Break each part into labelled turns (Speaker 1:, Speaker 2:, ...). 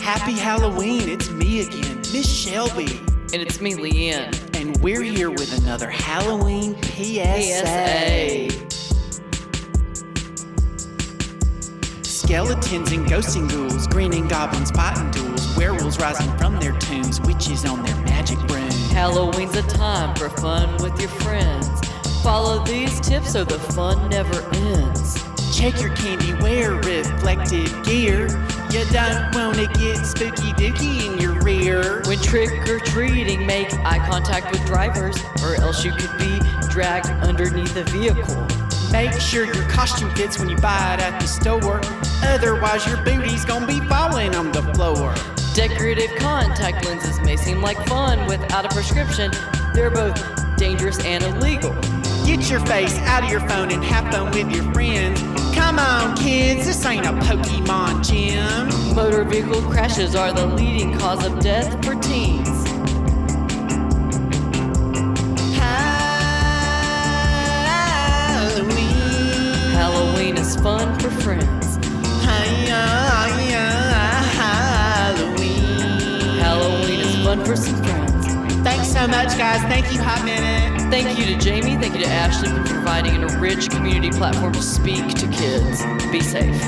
Speaker 1: Happy Halloween, it's me again, Miss Shelby.
Speaker 2: And it's me, Leanne.
Speaker 1: And we're here with another Halloween PSA. Skeletons and ghosts and ghouls, grinning goblins fighting duels, werewolves rising from their tombs, witches on their magic broom.
Speaker 2: Halloween's a time for fun with your friends. Follow these tips so the fun never ends.
Speaker 1: Check your candy, wear reflective gear. You don't want to get spooky dooky in your rear.
Speaker 2: When trick-or-treating, make eye contact with drivers, or else you could be dragged underneath a vehicle.
Speaker 1: Make sure your costume fits when you buy it at the store. Otherwise, your booty's gonna be falling on the floor.
Speaker 2: Decorative contact lenses may seem like fun without a prescription. They're both dangerous and illegal.
Speaker 1: Get your face out of your phone and have fun with your friends. Come on, kids, this ain't a Pokemon gym.
Speaker 2: Motor vehicle crashes are the leading cause of death for teens. Halloween is fun for friends. Halloween is fun for some friends.
Speaker 1: Thanks so much, guys. Thank you, Hott Minute.
Speaker 2: Thank you to Jamie. Thank you to Ashley for providing a rich community platform to speak to kids. Be safe.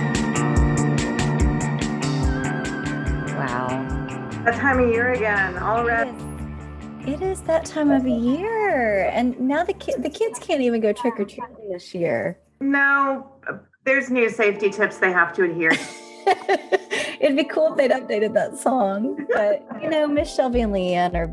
Speaker 3: Wow.
Speaker 4: That time of year again, already.
Speaker 3: It is that time of year. And now the kids can't even go trick-or-treating this year.
Speaker 4: No, there's new safety tips they have to adhere to.
Speaker 3: It'd be cool if they'd updated that song. But, Miss Shelby and Leanne are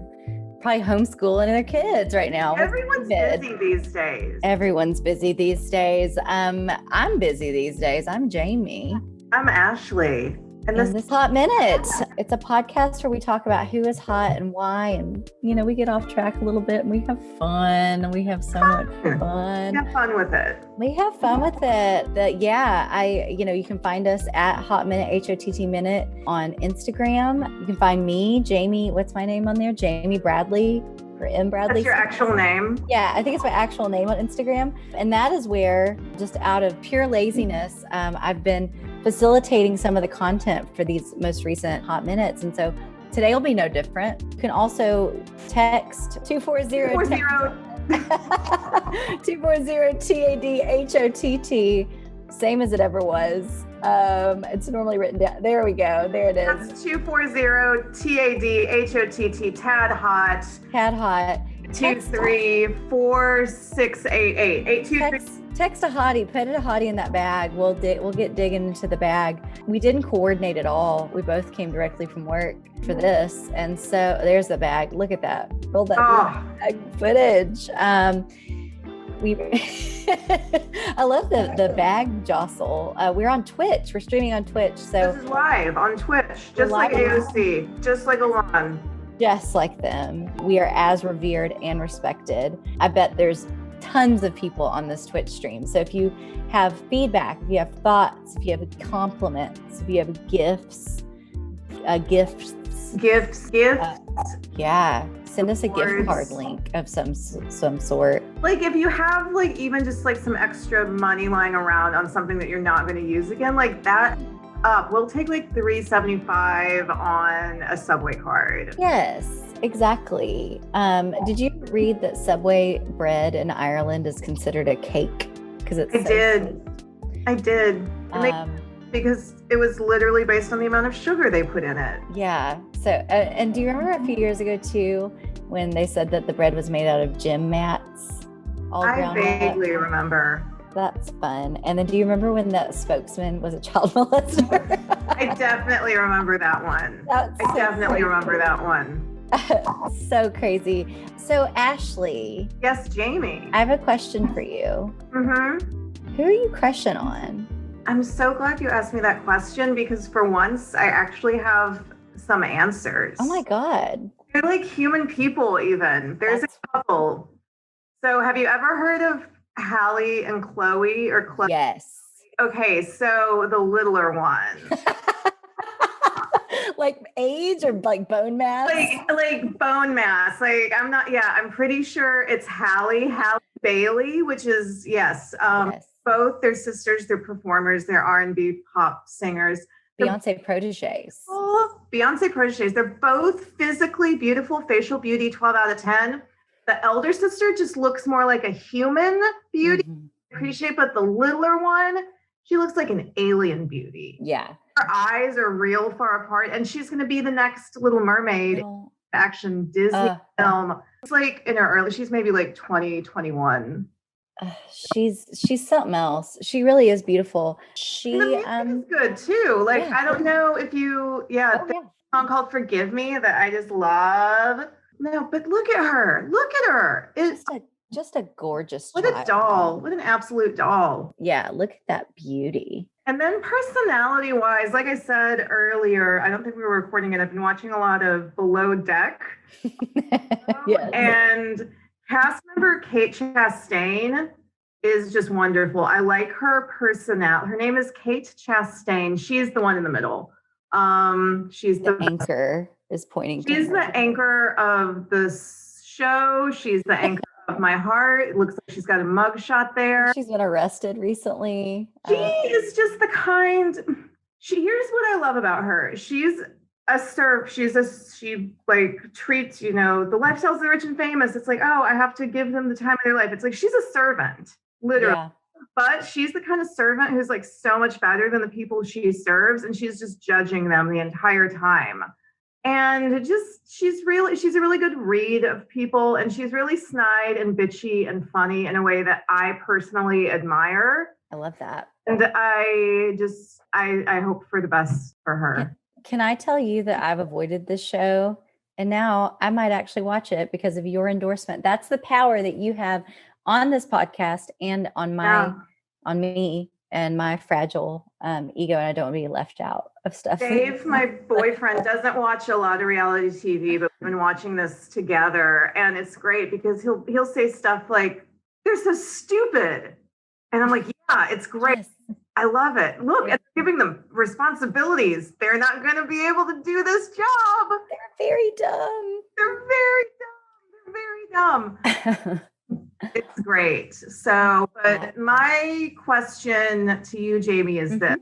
Speaker 3: probably homeschooling their kids right now.
Speaker 4: Everyone's busy these days.
Speaker 3: Everyone's busy these days. I'm busy these days. I'm Jamie.
Speaker 4: I'm Ashley. And
Speaker 3: this is Hott Minute. It's a podcast where we talk about who is hot and why. And, we get off track a little bit and we have fun. And we have so much fun.
Speaker 4: Have fun with it.
Speaker 3: We have fun with it. You can find us at Hott Minute, HOTT Minute on Instagram. You can find me, Jamie. What's my name on there? Jamie Bradley. Or M. Bradley.
Speaker 4: That's your actual name?
Speaker 3: Yeah, I think it's my actual name on Instagram. And that is where, just out of pure laziness, I've been facilitating some of the content for these most recent Hott Minutes. And so today will be no different. You can also text 240-TADHOTT, same as it ever was. It's normally written down. There we go. There it is.
Speaker 4: That's 240-TADHOTT, Tad Hott.
Speaker 3: Tad Hott.
Speaker 4: 234-688.
Speaker 3: Text a hottie, put a hottie in that bag. We'll get digging into the bag. We didn't coordinate at all. We both came directly from work for this. And so there's the bag. Look at that. Roll that bag footage. I love the bag jostle. We're on Twitch. We're streaming on Twitch. So
Speaker 4: this is live on Twitch, just like AOC, just like Alon.
Speaker 3: Just like them. We are as revered and respected. I bet there's tons of people on this Twitch stream. So if you have feedback, if you have thoughts, if you have compliments, if you have gifts, send us a gift card link of some sort.
Speaker 4: Like if you have even just some extra money lying around on something that you're not going to use again, that we'll take $3.75 on a Subway card.
Speaker 3: Yes, exactly. Did you read that Subway bread in Ireland is considered a cake?
Speaker 4: I did. Because it was literally based on the amount of sugar they put in it.
Speaker 3: Yeah. So, and do you remember a few years ago too, when they said that the bread was made out of gym mats?
Speaker 4: I vaguely remember.
Speaker 3: That's fun. And then do you remember when that spokesman was a child molester?
Speaker 4: I definitely remember that one. Remember that one.
Speaker 3: So crazy. So Ashley.
Speaker 4: Yes, Jamie.
Speaker 3: I have a question for you.
Speaker 4: Mm-hmm.
Speaker 3: Who are you crushing on?
Speaker 4: I'm so glad you asked me that question because for once I actually have some answers.
Speaker 3: Oh my God.
Speaker 4: They're like human people even. There's a couple. So have you ever heard of Hallie and Chloe or Chloe?
Speaker 3: Yes.
Speaker 4: Okay, so the littler one.
Speaker 3: Like age or like bone mass?
Speaker 4: Like bone mass. I'm pretty sure it's Hallie Bailey, which is, yes. Both they're sisters, they're performers, they're R&B pop singers.
Speaker 3: Beyonce proteges.
Speaker 4: Beyonce proteges. They're both physically beautiful, facial beauty, 12 out of 10. The elder sister just looks more like a human beauty. Appreciate, but the littler one, she looks like an alien beauty.
Speaker 3: Yeah.
Speaker 4: Her eyes are real far apart, and she's going to be the next Little Mermaid action Disney film. It's like in her early, she's maybe like 20, 21.
Speaker 3: She's something else. She really is beautiful.
Speaker 4: And the music is good too. Like, I don't know if you, the song called Forgive Me that I just love. No, but look at her. Look at her. It's
Speaker 3: just a gorgeous
Speaker 4: What
Speaker 3: child.
Speaker 4: a doll. What an absolute doll.
Speaker 3: Yeah, look at that beauty.
Speaker 4: And then personality-wise, like I said earlier, I don't think we were recording it. I've been watching a lot of Below Deck.
Speaker 3: Yes.
Speaker 4: And cast member Kate Chastain is just wonderful. I like her personality. Her name is Kate Chastain. She's the one in the middle. She's
Speaker 3: the anchor is pointing to
Speaker 4: She's
Speaker 3: her.
Speaker 4: the anchor of the show. She's the anchor of my heart. It looks like she's got a mugshot there.
Speaker 3: She's been arrested recently.
Speaker 4: She is just the kind. Here's what I love about her. She's a serf. She like treats, the lifestyles of the rich and famous. It's like, oh, I have to give them the time of their life. It's like she's a servant, literally. Yeah. But she's the kind of servant who's like so much better than the people she serves, and she's just judging them the entire time. And she's a really good read of people, and she's really snide and bitchy and funny in a way that I personally admire.
Speaker 3: I love that.
Speaker 4: And I hope for the best for her.
Speaker 3: Can I tell you that I've avoided this show, and now I might actually watch it because of your endorsement? That's the power that you have on this podcast and on me and my fragile ego, and I don't want to be left out of stuff.
Speaker 4: Dave, my boyfriend, doesn't watch a lot of reality TV, but we've been watching this together, and it's great because he'll say stuff like, "They're so stupid," and I'm like, "Yeah, it's great. Yes. I love it. Look, it's giving them responsibilities. They're not going to be able to do this job.
Speaker 3: They're very dumb.
Speaker 4: They're very dumb. It's great." So, but my question to you, Jamie, is this.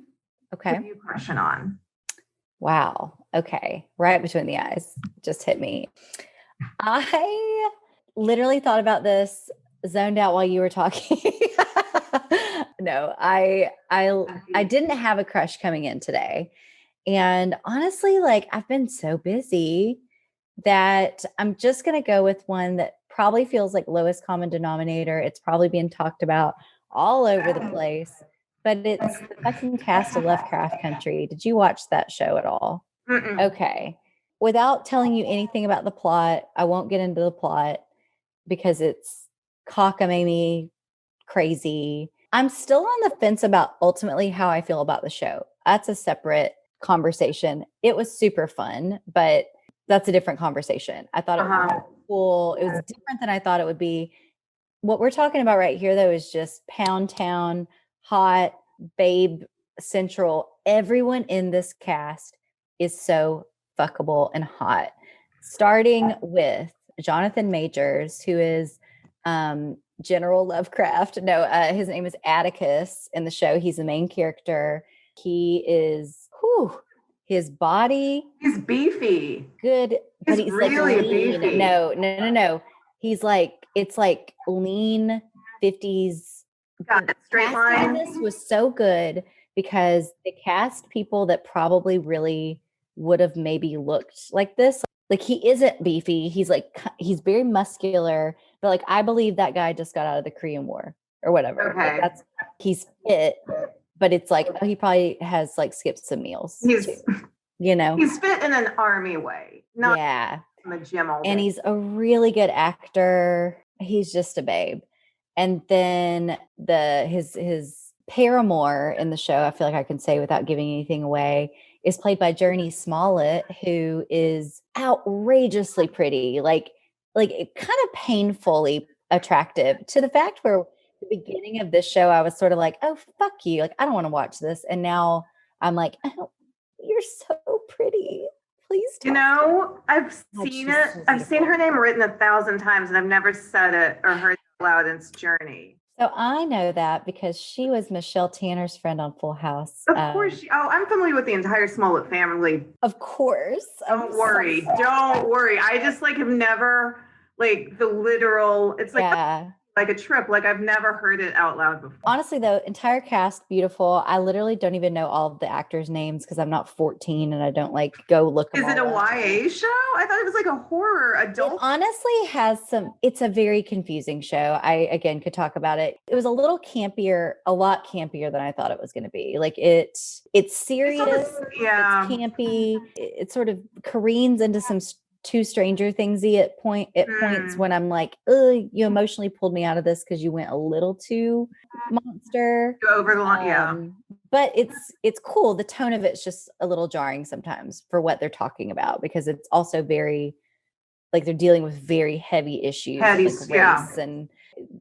Speaker 3: Okay.
Speaker 4: What have you a question on?
Speaker 3: Wow. Okay. Right between the eyes. Just hit me. I literally thought about this, zoned out while you were talking. No, I didn't have a crush coming in today. And honestly, like, I've been so busy that I'm just going to go with one that probably feels like lowest common denominator. It's probably being talked about all over the place, but it's the fucking cast of Lovecraft Country. Did you watch that show at all?
Speaker 4: Mm-mm.
Speaker 3: Okay. Without telling you anything about the plot, I won't get into the plot because it's cockamamie crazy. I'm still on the fence about ultimately how I feel about the show. That's a separate conversation. It was super fun, but that's a different conversation. I thought it was cool. It was different than I thought it would be. What we're talking about right here, though, is just Pound Town, hot, babe central. Everyone in this cast is so fuckable and hot. Starting with Jonathan Majors, who is General Lovecraft. No, his name is Atticus in the show. He's the main character. He is, his body.
Speaker 4: He's beefy.
Speaker 3: Good. But he's
Speaker 4: really
Speaker 3: like lean.
Speaker 4: beefy.
Speaker 3: No. He's like, it's like lean 50s.
Speaker 4: Got it. Straight line.
Speaker 3: This was so good because they cast people that probably really would have maybe looked like this. Like, he isn't beefy. He's very muscular, but like, I believe that guy just got out of the Korean War or whatever.
Speaker 4: Okay.
Speaker 3: Like, he's fit, but it's like, he probably has like skipped some meals.
Speaker 4: He's fit in an army way, not in the gym all day.
Speaker 3: And he's a really good actor. He's just a babe. And then his paramour in the show, I feel like I can say without giving anything away, is played by Journey Smollett, who is outrageously pretty, like kind of painfully attractive, to the fact where the beginning of this show, I was sort of like, oh, fuck you. Like, I don't want to watch this. And now I'm like, oh, you're so pretty. Please talk.
Speaker 4: I've seen it. I've seen her name written 1,000 times, and I've never said it or heard it loud. It's Journey.
Speaker 3: So I know that because she was Michelle Tanner's friend on Full House.
Speaker 4: Of course. I'm familiar with the entire Smollett family.
Speaker 3: Of course.
Speaker 4: Don't worry. Don't worry. I just like have never like the literal. It's like like a trip. Like I've never heard it out loud before.
Speaker 3: Honestly, though, entire cast beautiful. I literally don't even know all of the actors' names because I'm not 14 and I don't like go look.
Speaker 4: Is it a YA show? I thought it was like a horror adult.
Speaker 3: It honestly has some. It's a very confusing show. I again could talk about it. It was a little campier, a lot campier than I thought it was going to be. Like it's serious. It's campy. It sort of careens into some too Stranger Thingsy at points when I'm like, you emotionally pulled me out of this because you went a little too monster.
Speaker 4: Over the line,
Speaker 3: But it's cool. The tone of it's just a little jarring sometimes for what they're talking about because it's also very like they're dealing with very heavy issues like race and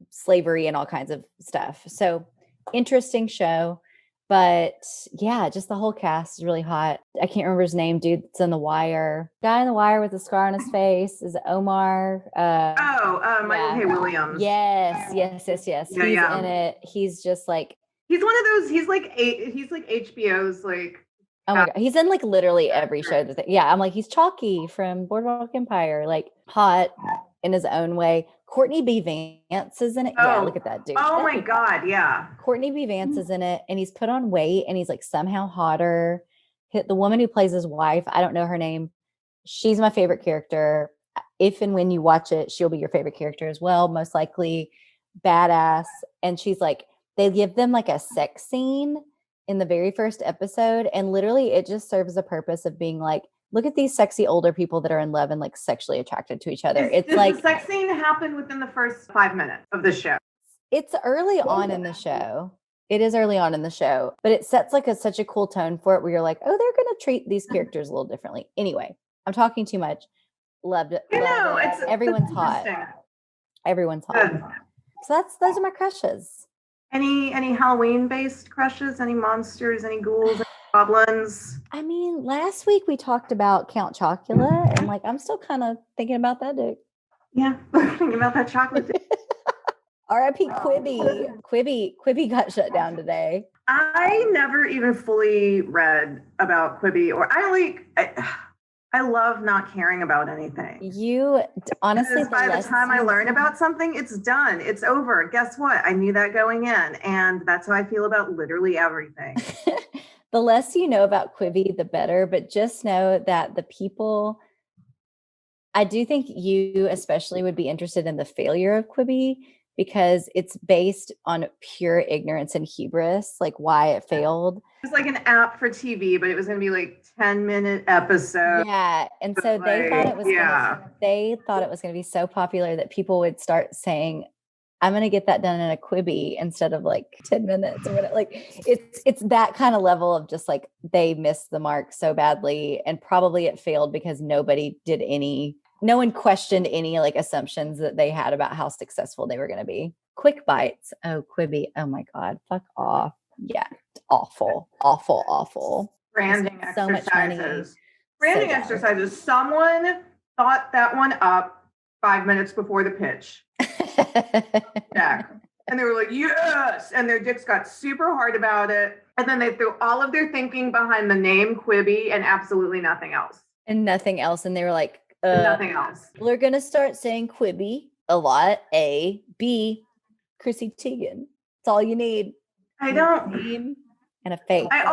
Speaker 3: slavery and all kinds of stuff. So interesting show. But yeah, just the whole cast is really hot. I can't remember his name, dude. It's in The Wire. Guy in The Wire with a scar on his face is Omar.
Speaker 4: Michael K. Williams.
Speaker 3: Yes. He's in it. He's just like
Speaker 4: he's one of those. He's like HBO's like.
Speaker 3: Oh my god, he's in like literally every show. I'm like he's Chalky from Boardwalk Empire, like hot in his own way. Courtney B. Vance is in it. Yeah, look at that dude.
Speaker 4: Oh my god, yeah.
Speaker 3: Courtney B. Vance is in it, and he's put on weight, and he's like somehow hotter. The woman who plays his wife, I don't know her name. She's my favorite character. If and when you watch it, she'll be your favorite character as well. Most likely, badass. And she's like, they give them like a sex scene in the very first episode, and literally, it just serves the purpose of being like, look at these sexy older people that are in love and like sexually attracted to each other. It's like
Speaker 4: the sex scene happened within the first 5 minutes of the show.
Speaker 3: It's early on in the show. It is early on in the show, but it sets like such a cool tone for it where you're like, oh, they're going to treat these characters a little differently. Anyway, I'm talking too much. Loved it. Everyone's hot. Everyone's hot. So those are my crushes.
Speaker 4: Any Halloween based crushes? Any monsters? Any ghouls? Any goblins?
Speaker 3: I mean, last week we talked about Count Chocula, and like I'm still kind of thinking about that dude.
Speaker 4: Yeah, thinking about that chocolate dude.
Speaker 3: R.I.P. Quibi. Quibi got shut down today.
Speaker 4: I never even fully read about Quibi, or I love not caring about anything.
Speaker 3: You honestly,
Speaker 4: by the time I learn about something, it's done. It's over. Guess what? I knew that going in, and that's how I feel about literally everything.
Speaker 3: The less you know about Quibi, the better. But just know that the people, I do think you especially would be interested in the failure of Quibi because it's based on pure ignorance and hubris, like why it failed.
Speaker 4: It was like an app for TV, but it was going to be like 10-minute episodes.
Speaker 3: Yeah, and so they thought it was. They thought it was going to be so popular that people would start saying, I'm going to get that done in a Quibi instead of like 10 minutes or whatever. Like it's that kind of level of just like they missed the mark so badly, and probably it failed because no one questioned any like assumptions that they had about how successful they were going to be. Quick Bites. Oh, Quibi. Oh my God. Fuck off. Yeah. Awful.
Speaker 4: Branding exercises. Branding
Speaker 3: So
Speaker 4: exercises. Someone thought that one up 5 minutes before the pitch. Jack. And they were like, yes. And their dicks got super hard about it. And then they threw all of their thinking behind the name Quibi and absolutely nothing else.
Speaker 3: And nothing else. And they were like,
Speaker 4: nothing else.
Speaker 3: We're going to start saying Quibi a lot. A. B. Chrissy Teigen. It's all you need.
Speaker 4: I don't.
Speaker 3: Name and a face.
Speaker 4: I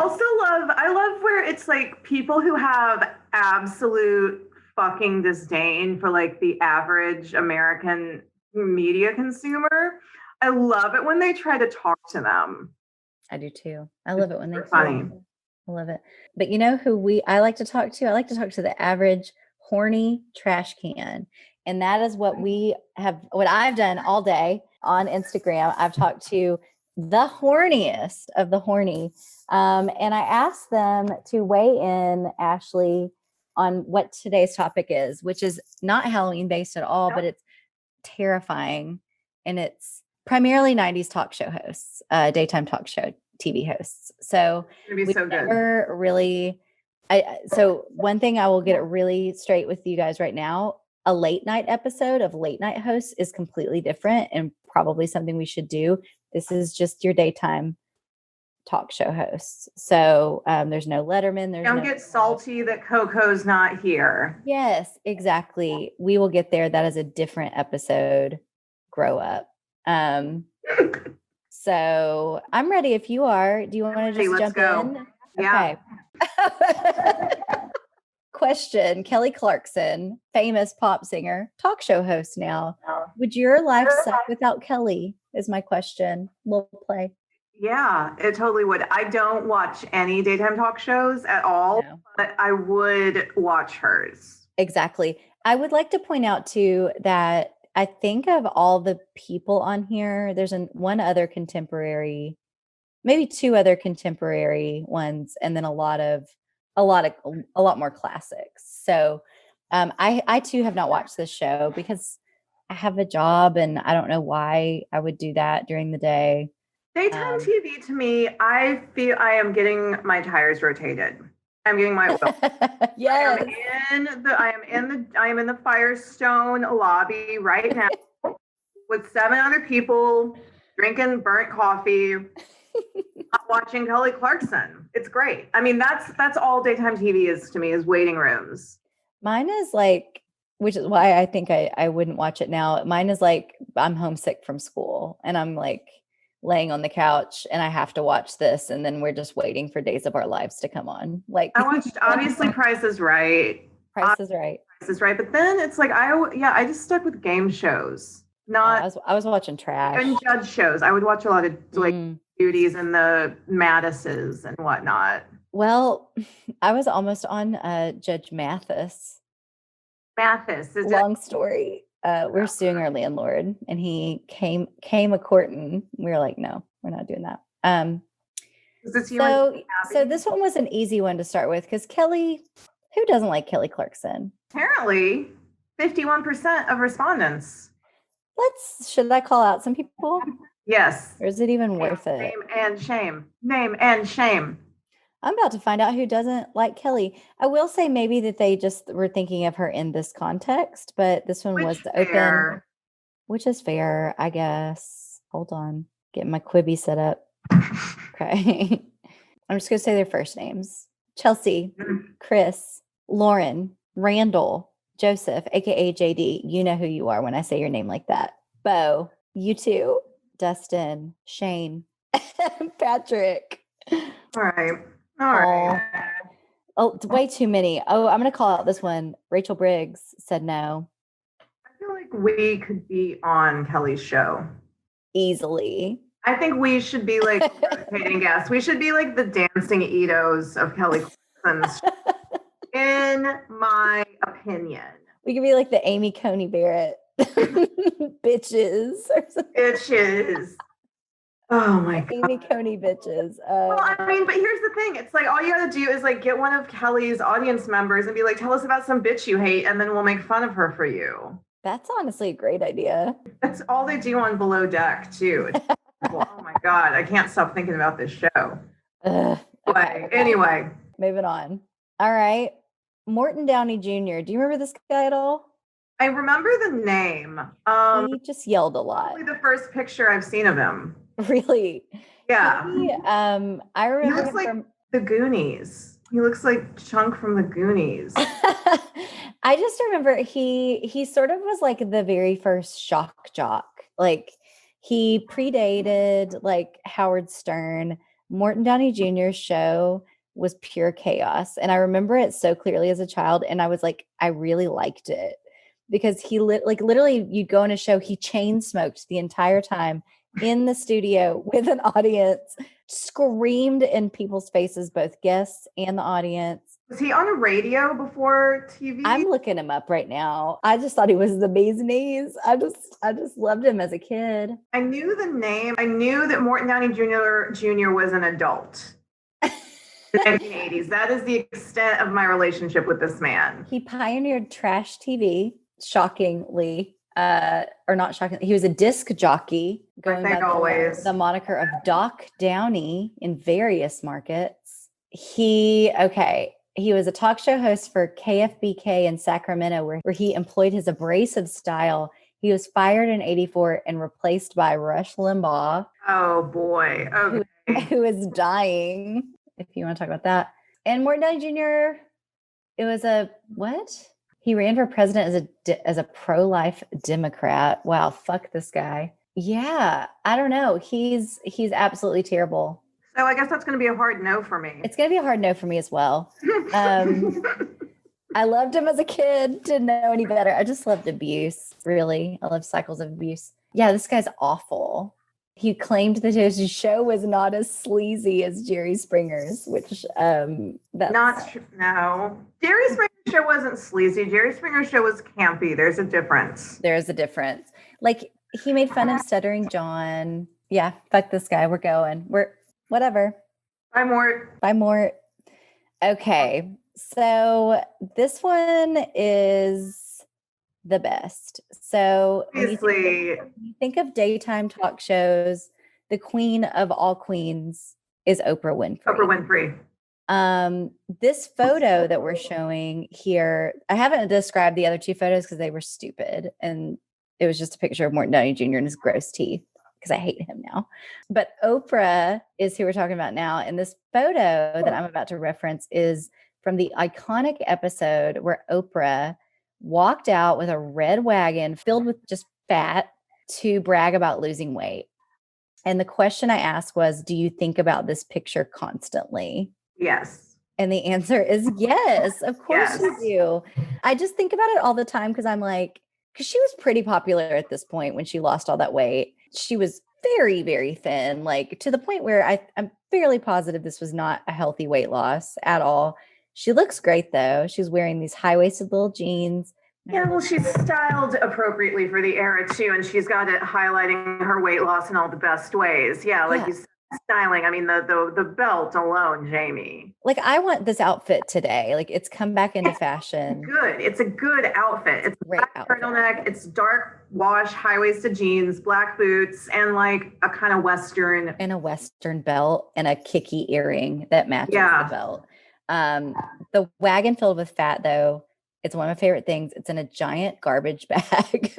Speaker 4: love where it's like people who have absolute fucking disdain for like the average American media consumer. I love it when they try to talk to them.
Speaker 3: I do too. I love it when they're
Speaker 4: funny.
Speaker 3: I love it. But you know who I like to talk to? I like to talk to the average horny trash can. And that is what I've done all day on Instagram. I've talked to the horniest of the horny. And I asked them to weigh in, Ashley, on what today's topic is, which is not Halloween based at all, but it's terrifying. And it's primarily 90s talk show hosts, daytime talk show TV hosts. So
Speaker 4: we so
Speaker 3: never really, so one thing I will get it really straight with you guys right now, a late night episode of late night hosts is completely different and probably something we should do. This is just your daytime talk show hosts. So there's no Letterman. There's
Speaker 4: Don't
Speaker 3: no
Speaker 4: get salty that Coco's not here.
Speaker 3: Yes, exactly. We will get there. That is a different episode. Grow up. So I'm ready if you are. Do you want to just
Speaker 4: let's
Speaker 3: jump
Speaker 4: go.
Speaker 3: in?
Speaker 4: Yeah.
Speaker 3: Okay. Question. Kelly Clarkson, famous pop singer, talk show host now. Would your life suck without Kelly? Is my question. We'll play.
Speaker 4: Yeah, it totally would. I don't watch any daytime talk shows at all, but I would watch hers.
Speaker 3: Exactly. I would like to point out too that I think of all the people on here, there's one other contemporary, maybe two other contemporary ones, and then a lot more classics. So I too have not watched this show because I have a job and I don't know why I would do that during the day.
Speaker 4: Daytime TV to me, I feel I am getting my tires rotated. I'm getting my oil.
Speaker 3: Yes.
Speaker 4: I am in the Firestone lobby right now with 7 other people drinking burnt coffee, watching Kelly Clarkson. It's great. I mean, that's all daytime TV is to me, is waiting rooms.
Speaker 3: Mine is like, which is why I think I wouldn't watch it now. Mine is like, I'm homesick from school and I'm like laying on the couch and I have to watch this. And then we're just waiting for Days of Our Lives to come on. Like
Speaker 4: I watched obviously Price is Right.
Speaker 3: Price is Right.
Speaker 4: Price is Right. But then it's like, I just stuck with game shows. Not
Speaker 3: I was watching trash.
Speaker 4: And judge shows. I would watch a lot of like Beauties and the Mattises and whatnot.
Speaker 3: Well, I was almost on Judge Mathis.
Speaker 4: Mathis is
Speaker 3: long story. We're suing our landlord, and he came a courting. We were like, no, we're not doing that. So this one was an easy one to start with because Kelly, who doesn't like Kelly Clarkson?
Speaker 4: Apparently, 51% of respondents.
Speaker 3: Should I call out some people?
Speaker 4: Yes.
Speaker 3: Or is it even worth it?
Speaker 4: Name and shame. Name and shame.
Speaker 3: I'm about to find out who doesn't like Kelly. I will say maybe that they just were thinking of her in this context, but this one was open, which is fair, I guess. Hold on. Getting my Quibi set up. Okay. I'm just going to say their first names. Chelsea, Chris, Lauren, Randall, Joseph, aka JD. You know who you are when I say your name like that. Bo, you too. Dustin, Shane, Patrick.
Speaker 4: All right.
Speaker 3: Oh, way too many. Oh, I'm going to call out this one. Rachel Briggs said no.
Speaker 4: I feel like we could be on Kelly's show.
Speaker 3: Easily.
Speaker 4: I think we should be like rotating guests. We should be like the dancing Edos of Kelly Clarkson's in my opinion.
Speaker 3: We could be like the Amy Coney Barrett bitches or something.
Speaker 4: Bitches. Oh my God.
Speaker 3: Amy Coney bitches.
Speaker 4: Well, I mean, but here's the thing. It's like all you gotta do is like get one of Kelly's audience members and be like, tell us about some bitch you hate, and then we'll make fun of her for you.
Speaker 3: That's honestly a great idea.
Speaker 4: That's all they do on Below Deck too. Well, oh my God, I can't stop thinking about this show.
Speaker 3: Okay.
Speaker 4: Anyway.
Speaker 3: Moving on. All right. Morton Downey Jr. Do you remember this guy at all?
Speaker 4: I remember the name.
Speaker 3: He just yelled a lot.
Speaker 4: Probably the first picture I've seen of him.
Speaker 3: Really?
Speaker 4: Yeah.
Speaker 3: I remember
Speaker 4: he looks like from the Goonies. He looks like Chunk from the Goonies.
Speaker 3: I just remember he sort of was like the very first shock jock. Like he predated like Howard Stern. Morton Downey Jr.'s show was pure chaos. And I remember it so clearly as a child. And I was like, I really liked it because he literally you'd go on a show, he chain smoked the entire time in the studio with an audience, screamed in people's faces, both guests and the audience.
Speaker 4: Was he on a radio before TV?
Speaker 3: I'm looking him up right now. I just thought he was the bee's knees. I just loved him as a kid.
Speaker 4: I knew the name. I knew that Morton Downey Jr. was an adult. In the 1980s. That is the extent of my relationship with this man.
Speaker 3: He pioneered trash TV, shockingly. Or not shocking. He was a disc jockey, going by the moniker of Doc Downey in various markets. He was a talk show host for KFBK in Sacramento, where he employed his abrasive style He was fired in 84 and replaced by Rush Limbaugh,
Speaker 4: Oh boy. Okay.
Speaker 3: who is dying, if you want to talk about that. And Morton Downey Jr., it was what? He ran for president as a pro-life Democrat. Wow, fuck this guy. Yeah, I don't know. He's absolutely terrible.
Speaker 4: So I guess that's going to be a hard no for me.
Speaker 3: It's going to be a hard no for me as well. I loved him as a kid. Didn't know any better. I just loved abuse, really. I love cycles of abuse. Yeah, this guy's awful. He claimed that his show was not as sleazy as Jerry Springer's, which that's
Speaker 4: not true. No. Jerry Springer's show wasn't sleazy. Jerry Springer's show was campy. There's a difference.
Speaker 3: There's a difference. Like, he made fun of Stuttering John. Yeah, fuck this guy. We're going. We're whatever.
Speaker 4: Bye, Mort.
Speaker 3: Bye, Mort. Okay. So this one is the best. So
Speaker 4: obviously,
Speaker 3: when you think of daytime talk shows, the queen of all queens is Oprah Winfrey.
Speaker 4: Oprah Winfrey.
Speaker 3: This photo that we're showing here, I haven't described the other two photos because they were stupid. And it was just a picture of Morton Downey Jr. and his gross teeth, because I hate him now. But Oprah is who we're talking about now. And this photo that I'm about to reference is from the iconic episode where Oprah walked out with a red wagon filled with just fat to brag about losing weight. And the question I asked was, do you think about this picture constantly?
Speaker 4: Yes.
Speaker 3: And the answer is yes. Of course you do. I just think about it all the time because I'm like, because she was pretty popular at this point when she lost all that weight. She was very, very thin, like to the point where I'm fairly positive this was not a healthy weight loss at all. She looks great though. She's wearing these high-waisted little jeans.
Speaker 4: Yeah, well, she's styled appropriately for the era too, and she's got it highlighting her weight loss in all the best ways. Yeah, like you said, styling. I mean, the belt alone, Jamie.
Speaker 3: Like, I want this outfit today. Like, it's come back into fashion.
Speaker 4: Good. It's a good outfit. It's a black turtleneck. It's dark wash, high-waisted jeans, black boots, and like a kind of Western.
Speaker 3: And a Western belt and a kicky earring that matches the belt. The wagon filled with fat, though, it's one of my favorite things. It's in a giant garbage bag.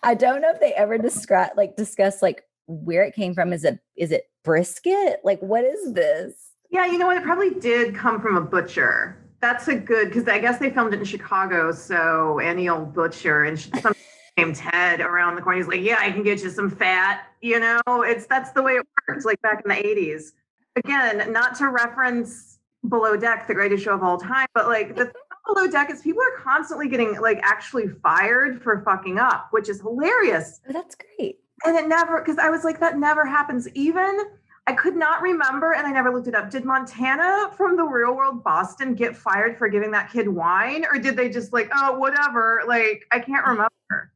Speaker 3: I don't know if they ever discuss like where it came from. Is it brisket? Like, what is this?
Speaker 4: Yeah, you know what? It probably did come from a butcher. That's a good, because I guess they filmed it in Chicago. So any old butcher and some named Ted around the corner, he's like, yeah, I can get you some fat. You know, that's the way it works. Like back in the 80s. Again, not to reference Below Deck, the greatest show of all time, but like the thing about Below Deck is people are constantly getting like actually fired for fucking up, which is hilarious.
Speaker 3: That's great.
Speaker 4: And it never, because I was like, that never happens. Even, I could not remember, and I never looked it up. Did Montana from The Real World Boston get fired for giving that kid wine? Or did they just like, oh, whatever? Like, I can't remember.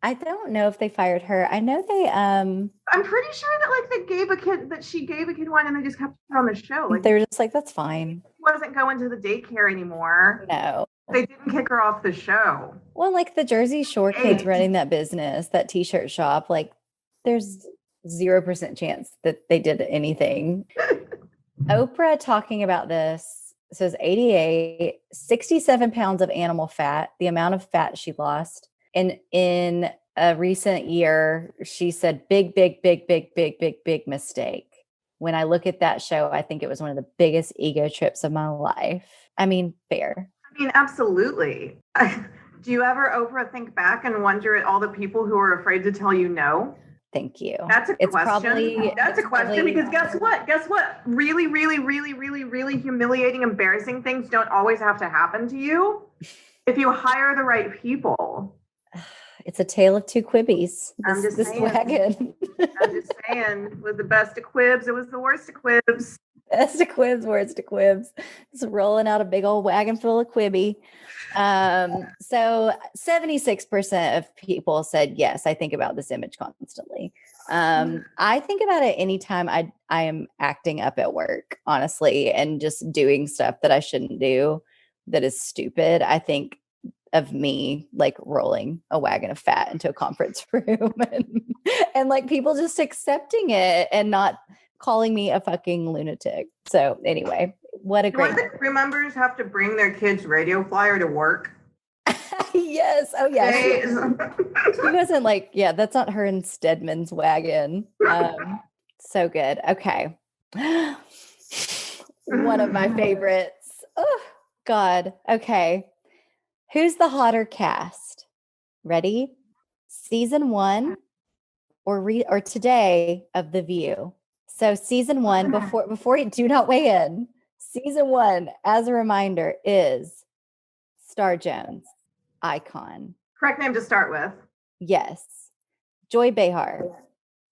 Speaker 3: I don't know if they fired her. I know they,
Speaker 4: I'm pretty sure that like she gave a kid wine and they just kept her on the show. Like,
Speaker 3: they were just like, that's fine.
Speaker 4: She wasn't going to the daycare anymore.
Speaker 3: No.
Speaker 4: They didn't kick her off the show.
Speaker 3: Well, like the Jersey Shore kids running that business, that t-shirt shop, like, there's 0% chance that they did anything. Oprah talking about this says 88, 67 pounds of animal fat, the amount of fat she lost. And in a recent year, she said, big mistake. When I look at that show, I think it was one of the biggest ego trips of my life. I mean, fair.
Speaker 4: I mean, absolutely. Do you ever, Oprah, think back and wonder at all the people who are afraid to tell you no?
Speaker 3: Thank you.
Speaker 4: That's a question. That's a question because guess what? Guess what? Really, really, really, really, really humiliating, embarrassing things don't always have to happen to you if you hire the right people.
Speaker 3: It's a tale of two quibbies.
Speaker 4: I'm just saying.
Speaker 3: Wagon.
Speaker 4: I'm just saying. With the best of quibs, it was the worst of quibs.
Speaker 3: Best of quibs, worst of quibs. Just rolling out a big old wagon full of quibby. So 76% of people said, yes, I think about this image constantly. I think about it anytime I am acting up at work, honestly, and just doing stuff that I shouldn't do that is stupid. I think of me like rolling a wagon of fat into a conference room and like people just accepting it and not calling me a fucking lunatic. So anyway, what a great.
Speaker 4: Do crew members have to bring their kids' radio flyer to work?
Speaker 3: Yes. Oh yeah.
Speaker 4: They-
Speaker 3: She wasn't like, yeah, that's not her in Stedman's wagon. So good. Okay. One of my favorites. Oh, God. Okay. Who's the hotter cast? Ready? Season 1 or today of The View. So season 1, before you do not weigh in. Season 1, as a reminder, is Star Jones, icon.
Speaker 4: Correct name to start with.
Speaker 3: Yes. Joy Behar,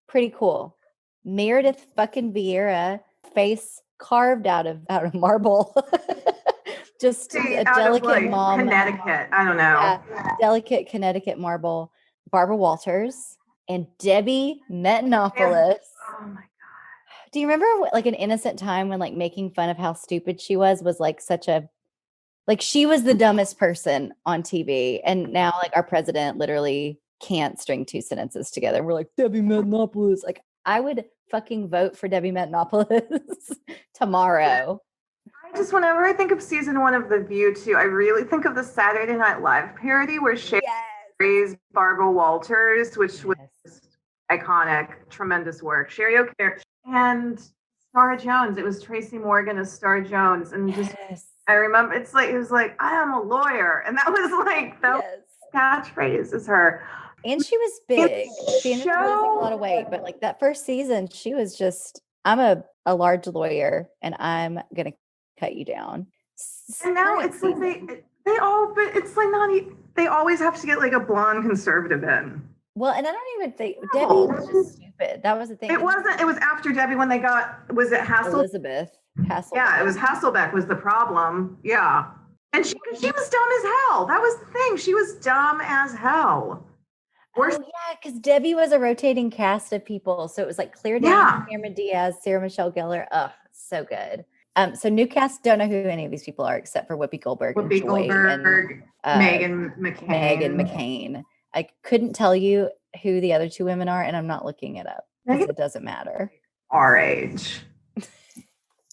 Speaker 3: pretty cool. Meredith fucking Vieira, face carved out of marble. Just a
Speaker 4: Out
Speaker 3: delicate
Speaker 4: of, like,
Speaker 3: mom.
Speaker 4: Connecticut. I don't know.
Speaker 3: Yeah, delicate Connecticut marble. Barbara Walters and Debbie Metanopoulos.
Speaker 4: Oh my God.
Speaker 3: Do you remember like an innocent time when like making fun of how stupid she was like such a like she was the dumbest person on TV, and now like our president literally can't string 2 sentences together. We're like Debbie Metanopoulos. Like I would fucking vote for Debbie Metanopoulos tomorrow.
Speaker 4: I just, whenever I think of season 1 of The View too, I really think of the Saturday Night Live parody where Shay praised Barbara Walters, which was iconic, tremendous work. Sherry O'Carroll and Star Jones. It was Tracy Morgan as Star Jones, and just I remember it was like I am a lawyer, and that was like the catchphrase is her.
Speaker 3: And she was big. She ended up losing a lot of weight, but like that first season, she was just I'm a large lawyer, and I'm gonna cut you down.
Speaker 4: And now it's like they all, but it's like not. They always have to get like a blonde conservative in.
Speaker 3: Well, and I don't even think Debbie was just stupid. That was the thing.
Speaker 4: It wasn't. It was after Debbie when they got. Was it
Speaker 3: Elizabeth Hasselbeck?
Speaker 4: Yeah, it was Hasselbeck was the problem. Yeah, and she was dumb as hell. That was the thing. She was dumb as hell.
Speaker 3: Yeah, because Debbie was a rotating cast of people, so it was like Claire Danes, Cameron Diaz, Sarah Michelle Gellar. Ugh, so good. So new cast, don't know who any of these people are except for Whoopi Goldberg, and
Speaker 4: Meghan McCain.
Speaker 3: Meghan McCain. I couldn't tell you who the other 2 women are, and I'm not looking it up because it doesn't matter.
Speaker 4: Our age.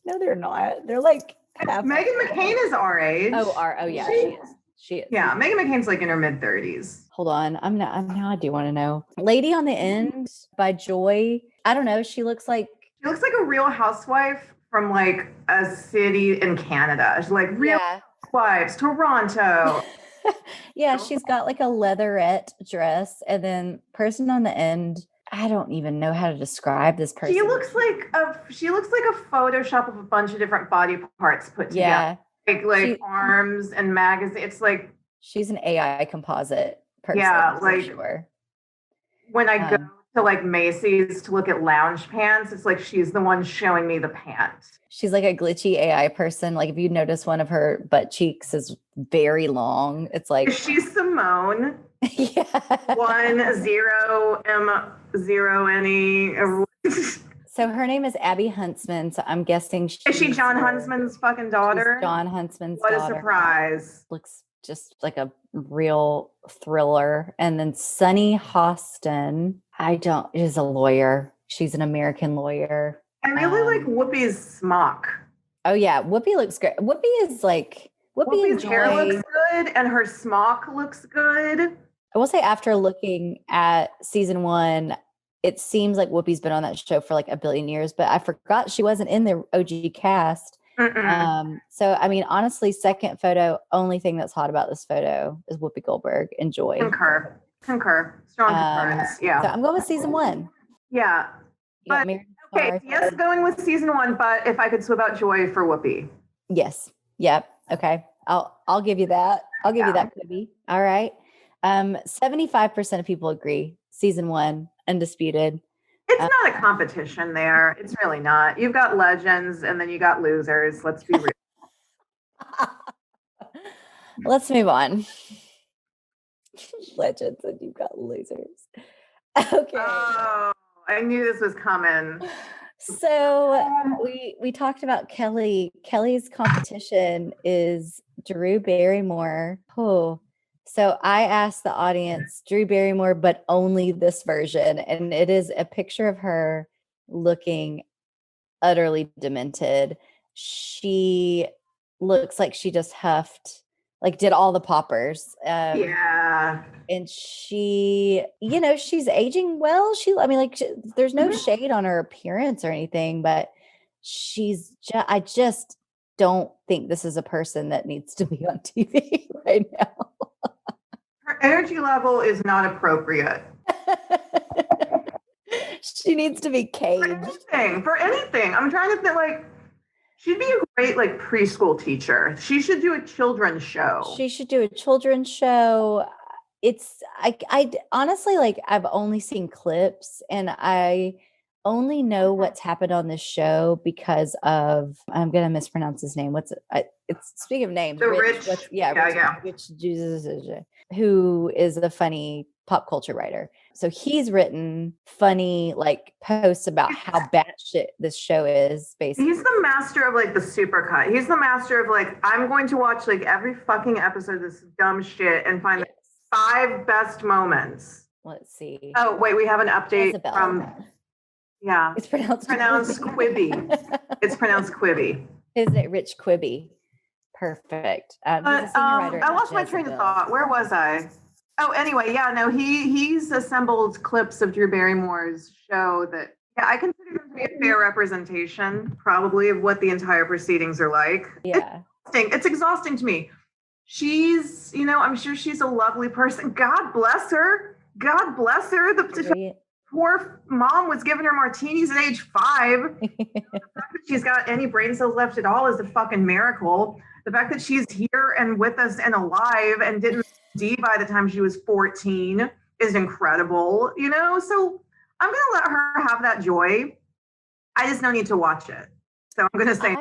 Speaker 3: No, they're not. They're like
Speaker 4: Meghan McCain is our age.
Speaker 3: Oh yeah, she is. She is.
Speaker 4: Yeah, Meghan McCain's like in her mid-30s.
Speaker 3: Hold on, now I do want to know. Lady on the End by Joy. I don't know. She looks like
Speaker 4: a real housewife from like a city in Canada. She's like Real Housewives, Toronto.
Speaker 3: Yeah, she's got like a leatherette dress, and then person on the end. I don't even know how to describe this person.
Speaker 4: She looks like a Photoshop of a bunch of different body parts put together. Yeah, like arms and magazine. It's like
Speaker 3: she's an AI composite person.
Speaker 4: Yeah, like
Speaker 3: sure.
Speaker 4: When I go to like Macy's to look at lounge pants, it's like she's the one showing me the pant. She's
Speaker 3: like a glitchy AI person. Like if you notice one of her butt cheeks is very long, it's like
Speaker 4: she's Simone.
Speaker 3: Yeah.
Speaker 4: 10M0NE.
Speaker 3: So her name is Abby Huntsman. So I'm guessing
Speaker 4: is she John Huntsman's fucking daughter?
Speaker 3: John Huntsman's daughter.
Speaker 4: What a surprise.
Speaker 3: Looks just like a real thriller. And then Sunny Hostin, is a lawyer. She's an American lawyer.
Speaker 4: I really like Whoopi's smock.
Speaker 3: Oh yeah, Whoopi looks great. Whoopi's
Speaker 4: hair looks good and her smock looks good.
Speaker 3: I will say after looking at season 1, it seems like Whoopi's been on that show for like a billion years, but I forgot she wasn't in the OG cast. So I mean, honestly, second photo, only thing that's hot about this photo is Whoopi Goldberg and Joy.
Speaker 4: Concur. Strong concurrence. Yeah.
Speaker 3: So I'm going with season 1.
Speaker 4: Yeah. But, okay, yes, going with season 1, but if I could swap out Joy for Whoopi.
Speaker 3: Yes. Yep. Okay. I'll give you that. I'll give you that, Quibi. All right. 75% of people agree. Season 1, undisputed.
Speaker 4: It's not a competition there. It's really not. You've got legends and then you got losers. Let's be real.
Speaker 3: Let's move on. Legends and you've got losers. Okay.
Speaker 4: Oh, I knew this was coming.
Speaker 3: So we talked about Kelly. Kelly's competition is Drew Barrymore. Oh, so I asked the audience Drew Barrymore, but only this version, and it is a picture of her looking utterly demented. She looks like she just huffed like did all the poppers.
Speaker 4: Yeah.
Speaker 3: And she, you know, she's aging well. There's no shade on her appearance or anything, but I just don't think this is a person that needs to be on TV right now.
Speaker 4: Her energy level is not appropriate.
Speaker 3: She needs to be caged.
Speaker 4: For anything. I'm trying to think, like, she'd be a great, like, preschool teacher. She should do a children's show.
Speaker 3: She should do a children's show. I honestly, like, I've only seen clips and I only know what's happened on this show because of, I'm going to mispronounce his name. It's speaking of names.
Speaker 4: Rich
Speaker 3: Jesus, who is a funny pop culture writer. So he's written funny like posts about how batshit this show is, basically.
Speaker 4: He's the master of like the supercut. He's the master of like, I'm going to watch like every fucking episode of this dumb shit and find the 5 best moments.
Speaker 3: Let's see.
Speaker 4: Oh, wait, we have an update
Speaker 3: Isabel.
Speaker 4: from, yeah.
Speaker 3: It's pronounced
Speaker 4: Quibby. It's pronounced Quibby.
Speaker 3: Isn't it Rich Quibby? Perfect. He's a senior writer.
Speaker 4: I lost my train of thought. Where was I? Oh, anyway, yeah, no, he's assembled clips of Drew Barrymore's show that, yeah, I consider him to be a fair representation, probably, of what the entire proceedings are like.
Speaker 3: Yeah.
Speaker 4: It's exhausting to me. She's, you know, I'm sure she's a lovely person. God bless her. God bless her. The poor mom was giving her martinis at age 5. The fact that she's got any brain cells left at all is a fucking miracle. The fact that she's here and with us and alive and didn't die by the time she was 14 is incredible, you know? So I'm going to let her have that joy. I just don't need to watch it. So I'm going to say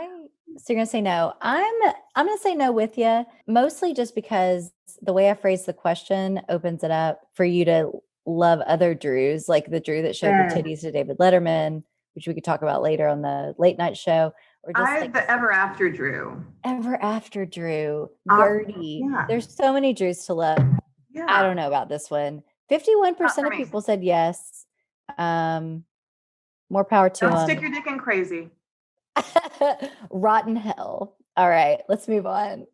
Speaker 3: So you're going to say no. I'm going to say no with you, mostly just because the way I phrased the question opens it up for you to love other Drews, like the Drew that showed the titties to David Letterman, which we could talk about later on the late night show. Or just
Speaker 4: the Ever After Drew.
Speaker 3: Ever After Drew. Gertie.
Speaker 4: Yeah.
Speaker 3: There's so many Drews to love.
Speaker 4: Yeah.
Speaker 3: I don't know about this one. 51% of people said yes. More power to them.
Speaker 4: Don't stick your dick in crazy.
Speaker 3: Rotten hell. All right, let's move on.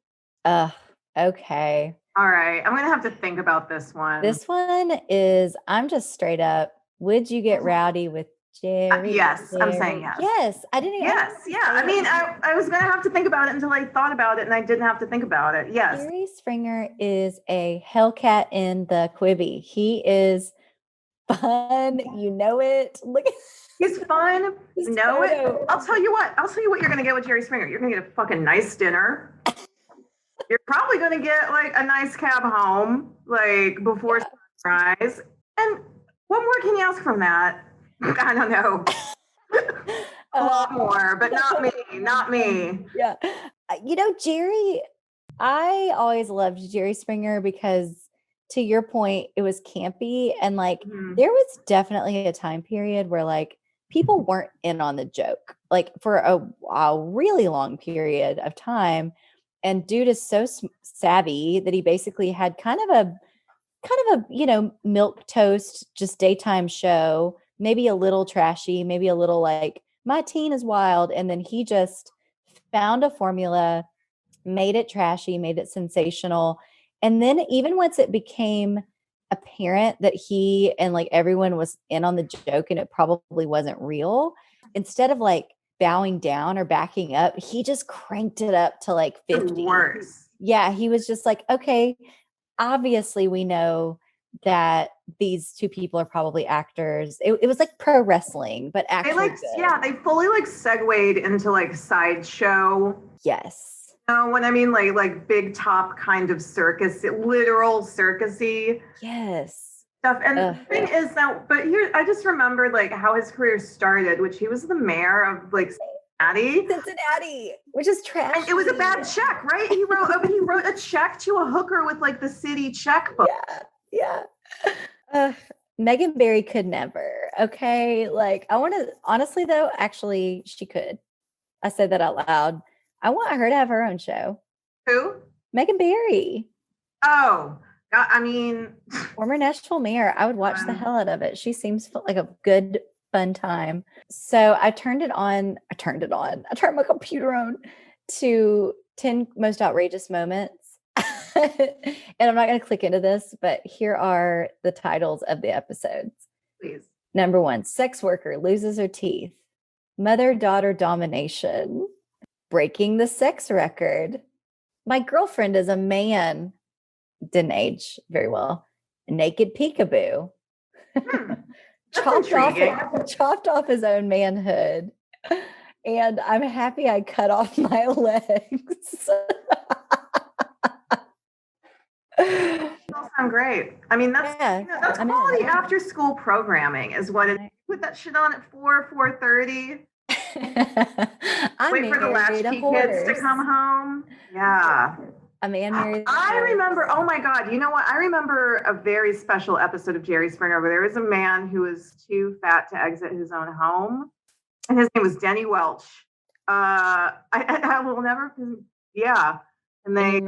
Speaker 3: Okay.
Speaker 4: All right, I'm gonna have to think about this one.
Speaker 3: This one is, I'm just straight up, would you get rowdy with Jerry?
Speaker 4: Yes,
Speaker 3: Jerry?
Speaker 4: I'm saying yes.
Speaker 3: Yes, I didn't even.
Speaker 4: Yes, yeah. I mean, I was gonna have to think about it until I thought about it, and I didn't have to think about it. Yes.
Speaker 3: Jerry Springer is a Hellcat in the Quibi. He is fun. You know it. Look at
Speaker 4: He's fun.
Speaker 3: his
Speaker 4: Know it.
Speaker 3: photo.
Speaker 4: I'll tell you what you're gonna get with Jerry Springer. You're gonna get a fucking nice dinner. You're probably gonna get like a nice cab home, like before sunrise. And what more can you ask from that? I don't know. A lot more, but not me.
Speaker 3: Yeah. You know, Jerry, I always loved Jerry Springer because, to your point, it was campy. And like, there was definitely a time period where like people weren't in on the joke, like for a really long period of time. And dude is so savvy that he basically had kind of a, you know, milk toast, just daytime show, maybe a little trashy, maybe a little like, my teen is wild. And then he just found a formula, made it trashy, made it sensational. And then even once it became apparent that he and like everyone was in on the joke and it probably wasn't real, instead of like bowing down or backing up, he just cranked it up to like 50.
Speaker 4: Worse.
Speaker 3: Yeah, he was just like, okay, obviously we know that these two people are probably actors. It was like pro wrestling, but actually
Speaker 4: they fully like segued into like sideshow.
Speaker 3: Yes.
Speaker 4: When I mean like big top kind of circus, literal circusy
Speaker 3: Yes.
Speaker 4: stuff. And the thing is that, but here I just remembered like how his career started, which he was the mayor of like
Speaker 3: Cincinnati, which is trash.
Speaker 4: And it was a bad check, right? He wrote a check to a hooker with like the city checkbook.
Speaker 3: Yeah. Megan Barry could never. Okay. Like I want to, honestly though, actually she could. I said that out loud. I want her to have her own show.
Speaker 4: Who?
Speaker 3: Megan Barry.
Speaker 4: Oh, God, I mean,
Speaker 3: former Nashville mayor. I would watch the hell out of it. She seems like a good, fun time. So I turned my computer on to 10 most outrageous moments. and I'm not going to click into this, but here are the titles of the episodes.
Speaker 4: Please.
Speaker 3: Number 1, sex worker loses her teeth. Mother-daughter domination. Breaking the sex record. My girlfriend is a man. Didn't age very well. Naked peekaboo. chopped off his own manhood. And I'm happy I cut off my legs.
Speaker 4: All sound great. I mean, that's that's quality after school programming is what it is. Put that shit on at 4:30. Wait for the latchkey kids to come home. Yeah.
Speaker 3: A man married.
Speaker 4: I remember, oh my God, you know what? I remember a very special episode of Jerry Springer where there was a man who was too fat to exit his own home. And his name was Denny Welch. I will never, yeah. And they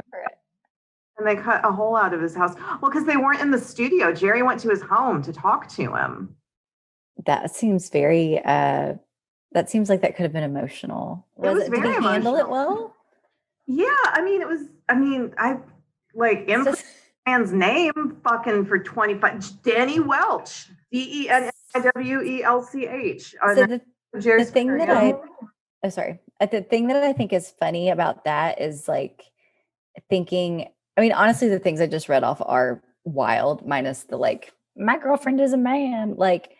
Speaker 4: cut a hole out of his house. Well, because they weren't in the studio. Jerry went to his home to talk to him.
Speaker 3: That seems very, that seems like that could have been emotional.
Speaker 4: Did he
Speaker 3: handle it well?
Speaker 4: Yeah, I like man's name fucking for 25. Danny Welch, DENIWELCH.
Speaker 3: So the thing that the thing that I think is funny about that is like thinking. I mean, honestly, the things I just read off are wild, minus the like, my girlfriend is a man. Like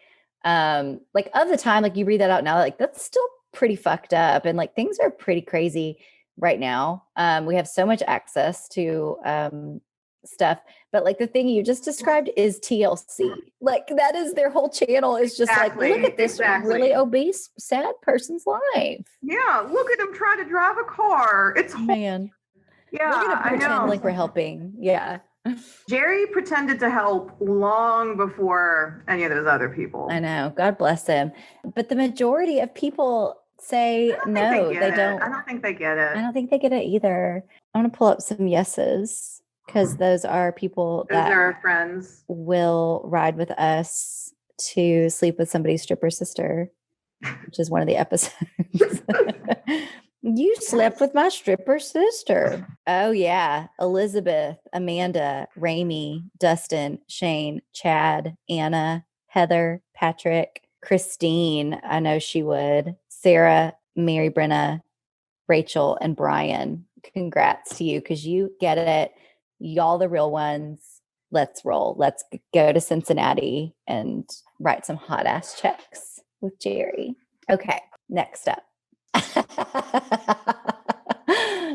Speaker 3: of the time, like you read that out now, like that's still pretty fucked up, and like things are pretty crazy right now. We have so much access to stuff, but like the thing you just described is TLC. Like that is their whole channel is just like, look at this really obese, sad person's life.
Speaker 4: Yeah, look at him try to drive a car. It's
Speaker 3: man.
Speaker 4: Yeah,
Speaker 3: we're gonna pretend like we're helping. Yeah.
Speaker 4: Jerry pretended to help long before any of those other people.
Speaker 3: I know. God bless him. But the majority of people say no, they don't.
Speaker 4: I don't think they get it.
Speaker 3: I don't think they get it either. I want to pull up some yeses because those are people that
Speaker 4: are our friends.
Speaker 3: Will ride with us to sleep with somebody's stripper sister, which is one of the episodes. You slept with my stripper sister. Oh, yeah. Elizabeth, Amanda, Rami, Dustin, Shane, Chad, Anna, Heather, Patrick, Christine. I know she would. Sarah, Mary Brenna, Rachel, and Brian. Congrats to you because you get it. Y'all the real ones. Let's roll. Let's go to Cincinnati and write some hot ass checks with Jerry. Okay, next up.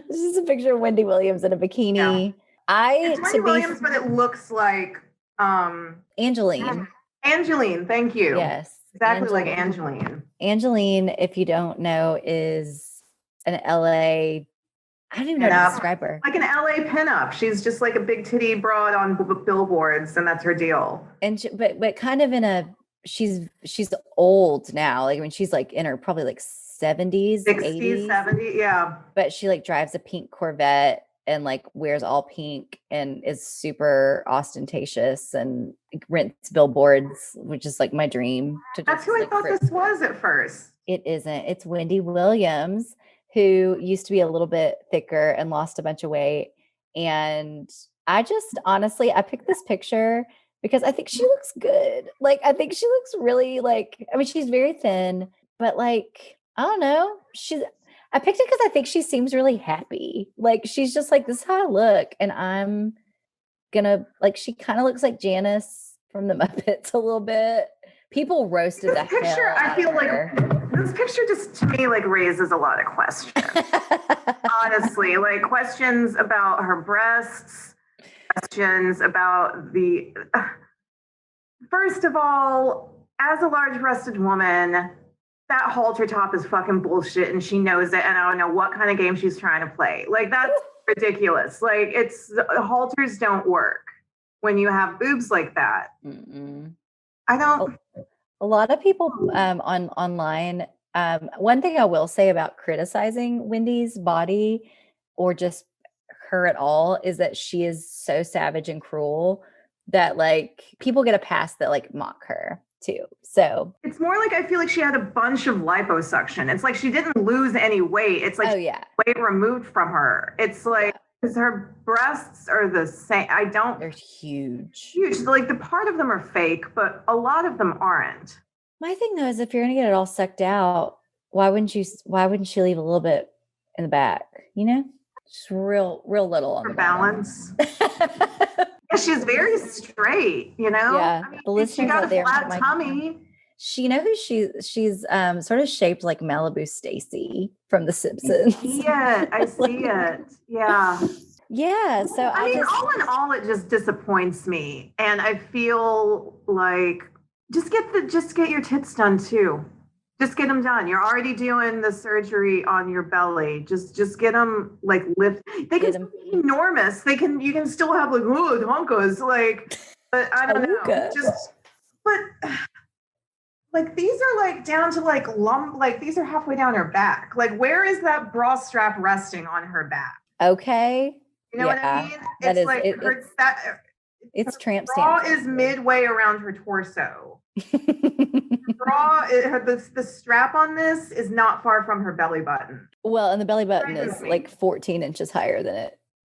Speaker 3: This is a picture of Wendy Williams in a bikini. Yeah.
Speaker 4: It's Wendy Williams, but it looks like
Speaker 3: Angeline.
Speaker 4: Angeline, thank you.
Speaker 3: Yes.
Speaker 4: Exactly like Angeline.
Speaker 3: Angeline, if you don't know, is an LA, I don't even know how to describe her.
Speaker 4: Like an LA pinup. She's just like a big titty broad on billboards, and that's her deal.
Speaker 3: And but kind of in a, she's old now. Like I mean, she's like in her probably like 70s,
Speaker 4: 60s, 70s, yeah.
Speaker 3: But she like drives a pink Corvette and like wears all pink and is super ostentatious and rents billboards, which is like my dream.
Speaker 4: That's who I thought this was at first.
Speaker 3: It isn't. It's Wendy Williams, who used to be a little bit thicker and lost a bunch of weight. And I just honestly, I picked this picture because I think she looks good. Like, I think she looks really like, I mean, she's very thin, but like, I don't know. I picked it because I think she seems really happy. Like, she's just like, this is how I look. And I'm gonna, like, she kind of looks like Janice from the Muppets a little bit. People roasted that picture.
Speaker 4: I feel like this picture just to me like raises a lot of questions. Honestly, like questions about her breasts, questions about the. First of all, as a large-breasted woman, that halter top is fucking bullshit, and she knows it. And I don't know what kind of game she's trying to play. Like that's ridiculous. Like halters don't work when you have boobs like that. Mm-mm. I don't.
Speaker 3: A lot of people online. One thing I will say about criticizing Wendy's body or just her at all is that she is so savage and cruel that like people get a pass that like mock her too. So
Speaker 4: it's more like I feel like she had a bunch of liposuction. It's like she didn't lose any weight. It's like weight removed from her. It's like Because her breasts are the same.
Speaker 3: They're huge.
Speaker 4: Huge. Like the part of them are fake, but a lot of them aren't.
Speaker 3: My thing though is if you're gonna get it all sucked out, why wouldn't she leave a little bit in the back? You know, just real little on
Speaker 4: For
Speaker 3: the bottom.
Speaker 4: balance. Yeah, she's very straight, you know?
Speaker 3: Yeah.
Speaker 4: I mean,
Speaker 3: The
Speaker 4: she
Speaker 3: listeners
Speaker 4: got
Speaker 3: out
Speaker 4: a
Speaker 3: there
Speaker 4: flat
Speaker 3: might-
Speaker 4: tummy.
Speaker 3: She, you know who she's sort of shaped like Malibu Stacy from The Simpsons.
Speaker 4: I see it. Yeah.
Speaker 3: Yeah. So
Speaker 4: I mean, all in all, it just disappoints me. And I feel like just get your tits done too. Just get them done. You're already doing the surgery on your belly. Just get them like lift. They can still be enormous. You can still have like honkas. Like, but I don't know. But like these are like down to like like these are halfway down her back. Like where is that bra strap resting on her back?
Speaker 3: Okay.
Speaker 4: You know what I mean?
Speaker 3: That
Speaker 4: It's
Speaker 3: is,
Speaker 4: like
Speaker 3: it's tramp
Speaker 4: bra
Speaker 3: stamp.
Speaker 4: is midway around her torso. Bra, the strap on this is not far from her belly button.
Speaker 3: Well, and the belly button is like 14 inches higher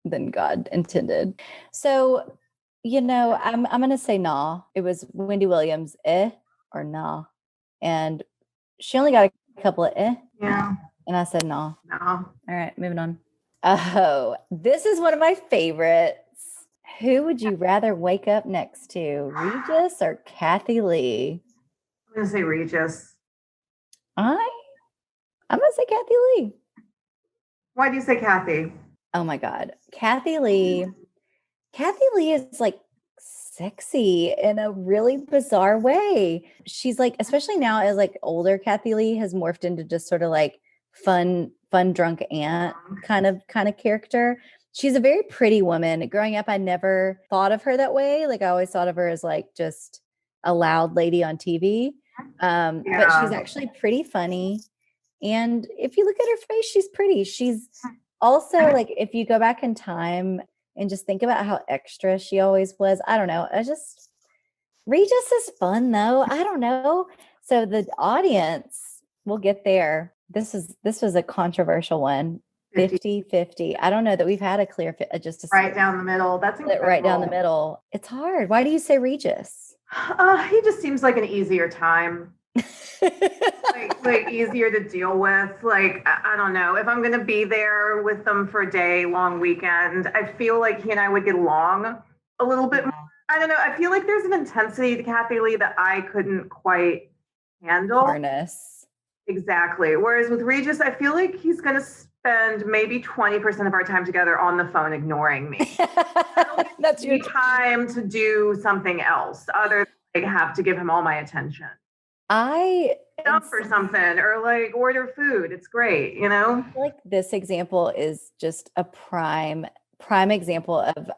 Speaker 3: than God intended. So, you know, I'm gonna say nah. It was Wendy Williams, or nah. And she only got a couple of
Speaker 4: Yeah.
Speaker 3: And I said nah.
Speaker 4: No.
Speaker 3: All right, moving on. Oh, this is one of my favorites. Who would you rather wake up next to, Regis or Kathy Lee?
Speaker 4: I'm gonna say Regis.
Speaker 3: I'm gonna say Kathy Lee.
Speaker 4: Why do you say Kathy?
Speaker 3: Oh my God. Kathy Lee is like sexy in a really bizarre way. She's like, especially now as like older, Kathy Lee has morphed into just sort of like fun drunk aunt kind of character. She's a very pretty woman. Growing up, I never thought of her that way. Like I always thought of her as like just a loud lady on TV. But she's actually pretty funny. And if you look at her face, she's pretty. She's also like, if you go back in time and just think about how extra she always was, I don't know. Regis is fun though. I don't know. So the audience, we'll get there. This was a controversial one. 50-50. I don't know that we've had a clear fit. Just
Speaker 4: right down the middle. That's incredible.
Speaker 3: Right down the middle. It's hard. Why do you say Regis?
Speaker 4: He just seems like an easier time. like easier to deal with. Like I don't know, if I'm gonna be there with them for a day long weekend, I feel like he and I would get along a little bit more. I don't know. I feel like there's an intensity to Kathy Lee that I couldn't quite handle.
Speaker 3: Harness.
Speaker 4: Exactly. Whereas with Regis, I feel like he's gonna spend maybe 20% of our time together on the phone ignoring me.
Speaker 3: That's your
Speaker 4: time to do something else other than like, have to give him all my attention. For something or like order food. It's great, you know?
Speaker 3: I feel like this example is just a prime example of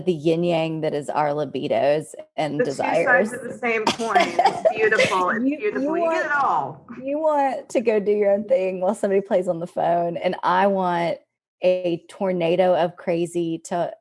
Speaker 3: the yin yang that is our libidos and desires.
Speaker 4: Two sides of the same coin. It's beautiful. It's beautiful. You get it all.
Speaker 3: You want to go do your own thing while somebody plays on the phone, and I want a tornado of crazy to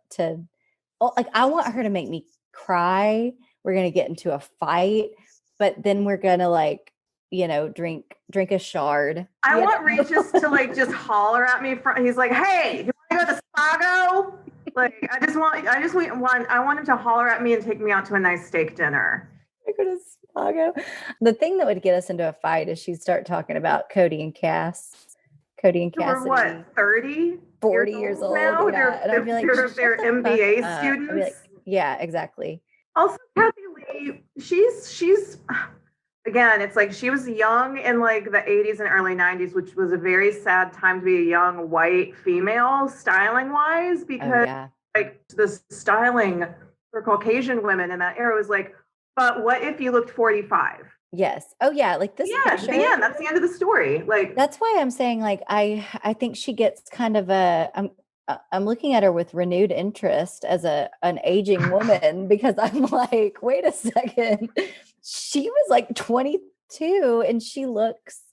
Speaker 3: like I want her to make me cry. We're gonna get into a fight, but then we're gonna like, you know, drink a shard.
Speaker 4: I want Regis to like just holler at me. He's like, "Hey, you want to go to Spago?" Like, I want him to holler at me and take me out to a nice steak dinner.
Speaker 3: I go to Spago. The thing that would get us into a fight is she'd start talking about Cody and Cassidy.
Speaker 4: We're what, 30?
Speaker 3: 40 years old now? Yeah. And I'd be like,
Speaker 4: they're MBA students.
Speaker 3: I'd be like, yeah, exactly.
Speaker 4: Also, Kathy Lee, she's again, it's like she was young in like the 80s and early 90s, which was a very sad time to be a young white female styling wise, because like the styling for Caucasian women in that era was like, but what if you looked 45?
Speaker 3: Yes. Oh yeah. Like this.
Speaker 4: Yeah. The end. That's the end of the story. Like
Speaker 3: that's why I'm saying like I think she gets kind of I'm looking at her with renewed interest as an aging woman because I'm like, wait a second. She was like 22 and she looks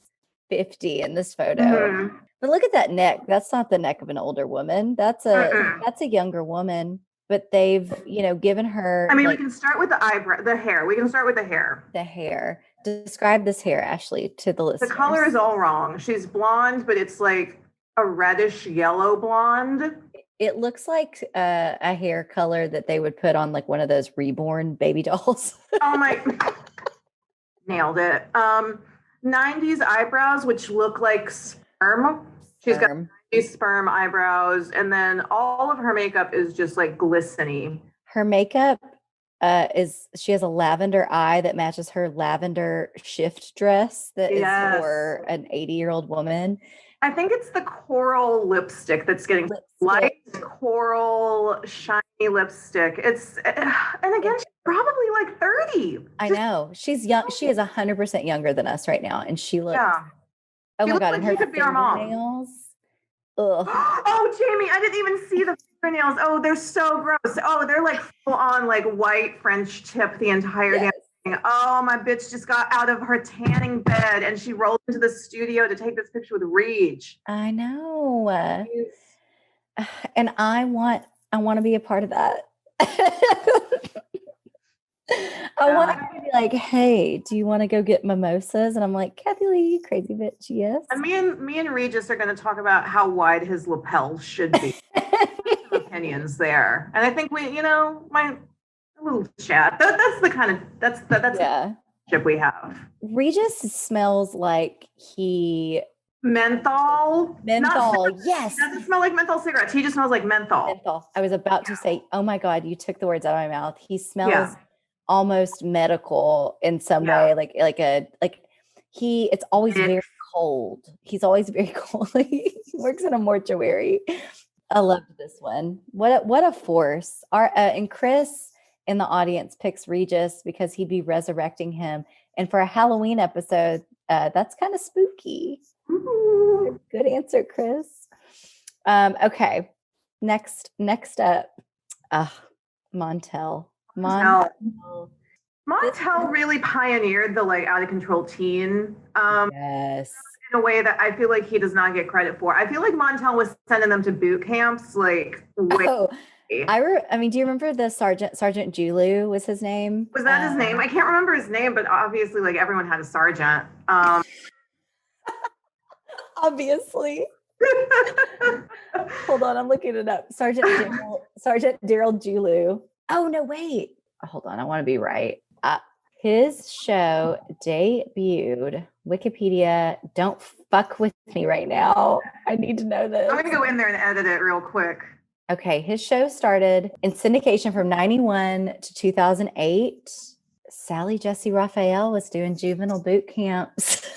Speaker 3: 50 in this photo. Mm-hmm. But look at that neck. That's not the neck of an older woman. That's a younger woman. But they've, you know, given her.
Speaker 4: I mean, we can start with the hair. We can start with the hair.
Speaker 3: The hair. Describe this hair, Ashley, to the listeners.
Speaker 4: The color is all wrong. She's blonde, but it's like a reddish yellow blonde.
Speaker 3: It looks like a hair color that they would put on like one of those reborn baby dolls.
Speaker 4: Oh my, nailed it. 90s eyebrows, which look like sperm. She's got these sperm eyebrows, and then all of her makeup is just like glistening.
Speaker 3: Her makeup she has a lavender eye that matches her lavender shift dress that is for an 80-year-old woman.
Speaker 4: I think it's the coral lipstick that's getting light coral, shiny lipstick. It's, and again, she's probably like 30.
Speaker 3: I know. She's young. She is 100% younger than us right now. And she looks, oh
Speaker 4: she
Speaker 3: my God.
Speaker 4: like
Speaker 3: And her
Speaker 4: could be our mom.
Speaker 3: fingernails. Ugh.
Speaker 4: Oh, Jamie, I didn't even see the fingernails. Oh, they're so gross. Oh, they're like full on like white French tip the entire damn thing. Oh, my bitch just got out of her tanning bed and she rolled into the studio to take this picture with Reach.
Speaker 3: I know. And I want to be a part of that. I want to be like, hey, do you want to go get mimosas? And I'm like, Kathy Lee, you crazy bitch, yes.
Speaker 4: And me and Regis are going to talk about how wide his lapels should be. Opinions there, and I think we, my little chat. That's the kind of that's the ship we have.
Speaker 3: Regis smells like
Speaker 4: menthol.
Speaker 3: Yes,
Speaker 4: he doesn't smell like menthol cigarettes. He just smells like menthol.
Speaker 3: I was about to say, oh my God, you took the words out of my mouth. He smells almost medical in some way, it's always very cold. He's always very cold. He works in a mortuary. I loved this one. What a force. And Chris in the audience picks Regis because he'd be resurrecting him. And for a Halloween episode, that's kind of spooky. Ooh. Good answer, Chris. Okay. Next up, Montel.
Speaker 4: Montel really pioneered the like out of control teen.
Speaker 3: Yes.
Speaker 4: In a way that I feel like he does not get credit for. I feel like Montel was sending them to boot camps like way.
Speaker 3: I mean, do you remember the Sergeant Julu was his name?
Speaker 4: Was that his name? I can't remember his name, but obviously like everyone had a sergeant.
Speaker 3: Obviously. Hold on, I'm looking it up. Sergeant Daryl Julu. Oh no, wait. Hold on, I want to be right. His show debuted. Wikipedia, don't fuck with me right now. I need to know this.
Speaker 4: I'm going to go in there and edit it real quick.
Speaker 3: Okay, his show started in syndication from 91 to 2008. Sally Jessy Raphael was doing juvenile boot camps.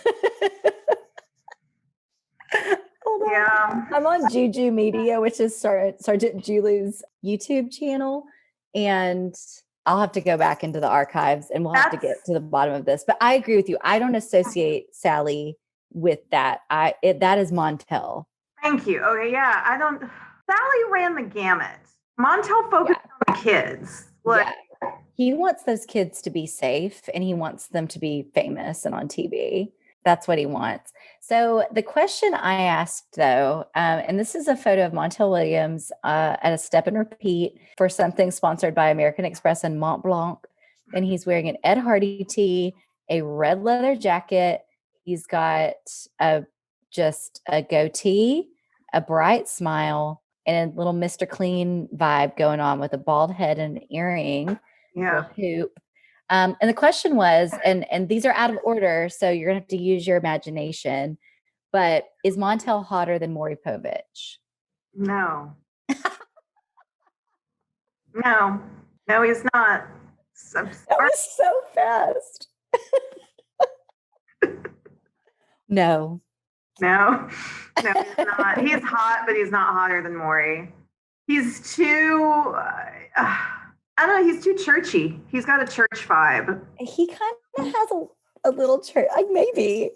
Speaker 4: Yeah.
Speaker 3: I'm on Juju Media, which is Sergeant Julu's YouTube channel. And I'll have to go back into the archives and we'll have to get to the bottom of this. But I agree with you. I don't associate Sally with that. That is Montel.
Speaker 4: Thank you. Okay, yeah. Sally ran the gamut. Montel focused on the kids.
Speaker 3: He wants those kids to be safe and he wants them to be famous and on TV. That's what he wants. So the question I asked though, and this is a photo of Montel Williams at a step and repeat for something sponsored by American Express and Mont Blanc. And he's wearing an Ed Hardy tee, a red leather jacket. He's got just a goatee, a bright smile, and a little Mr. Clean vibe going on with a bald head and an earring.
Speaker 4: Yeah.
Speaker 3: Hoop. And the question was, and these are out of order, so you're gonna have to use your imagination, but is Montel hotter than Maury Povich?
Speaker 4: No. No, he's not.
Speaker 3: That was so fast. No,
Speaker 4: he's not. He's hot, but he's not hotter than Maury. He's too, I don't know, he's too churchy. He's got a church vibe.
Speaker 3: He kind of has a little church, like maybe.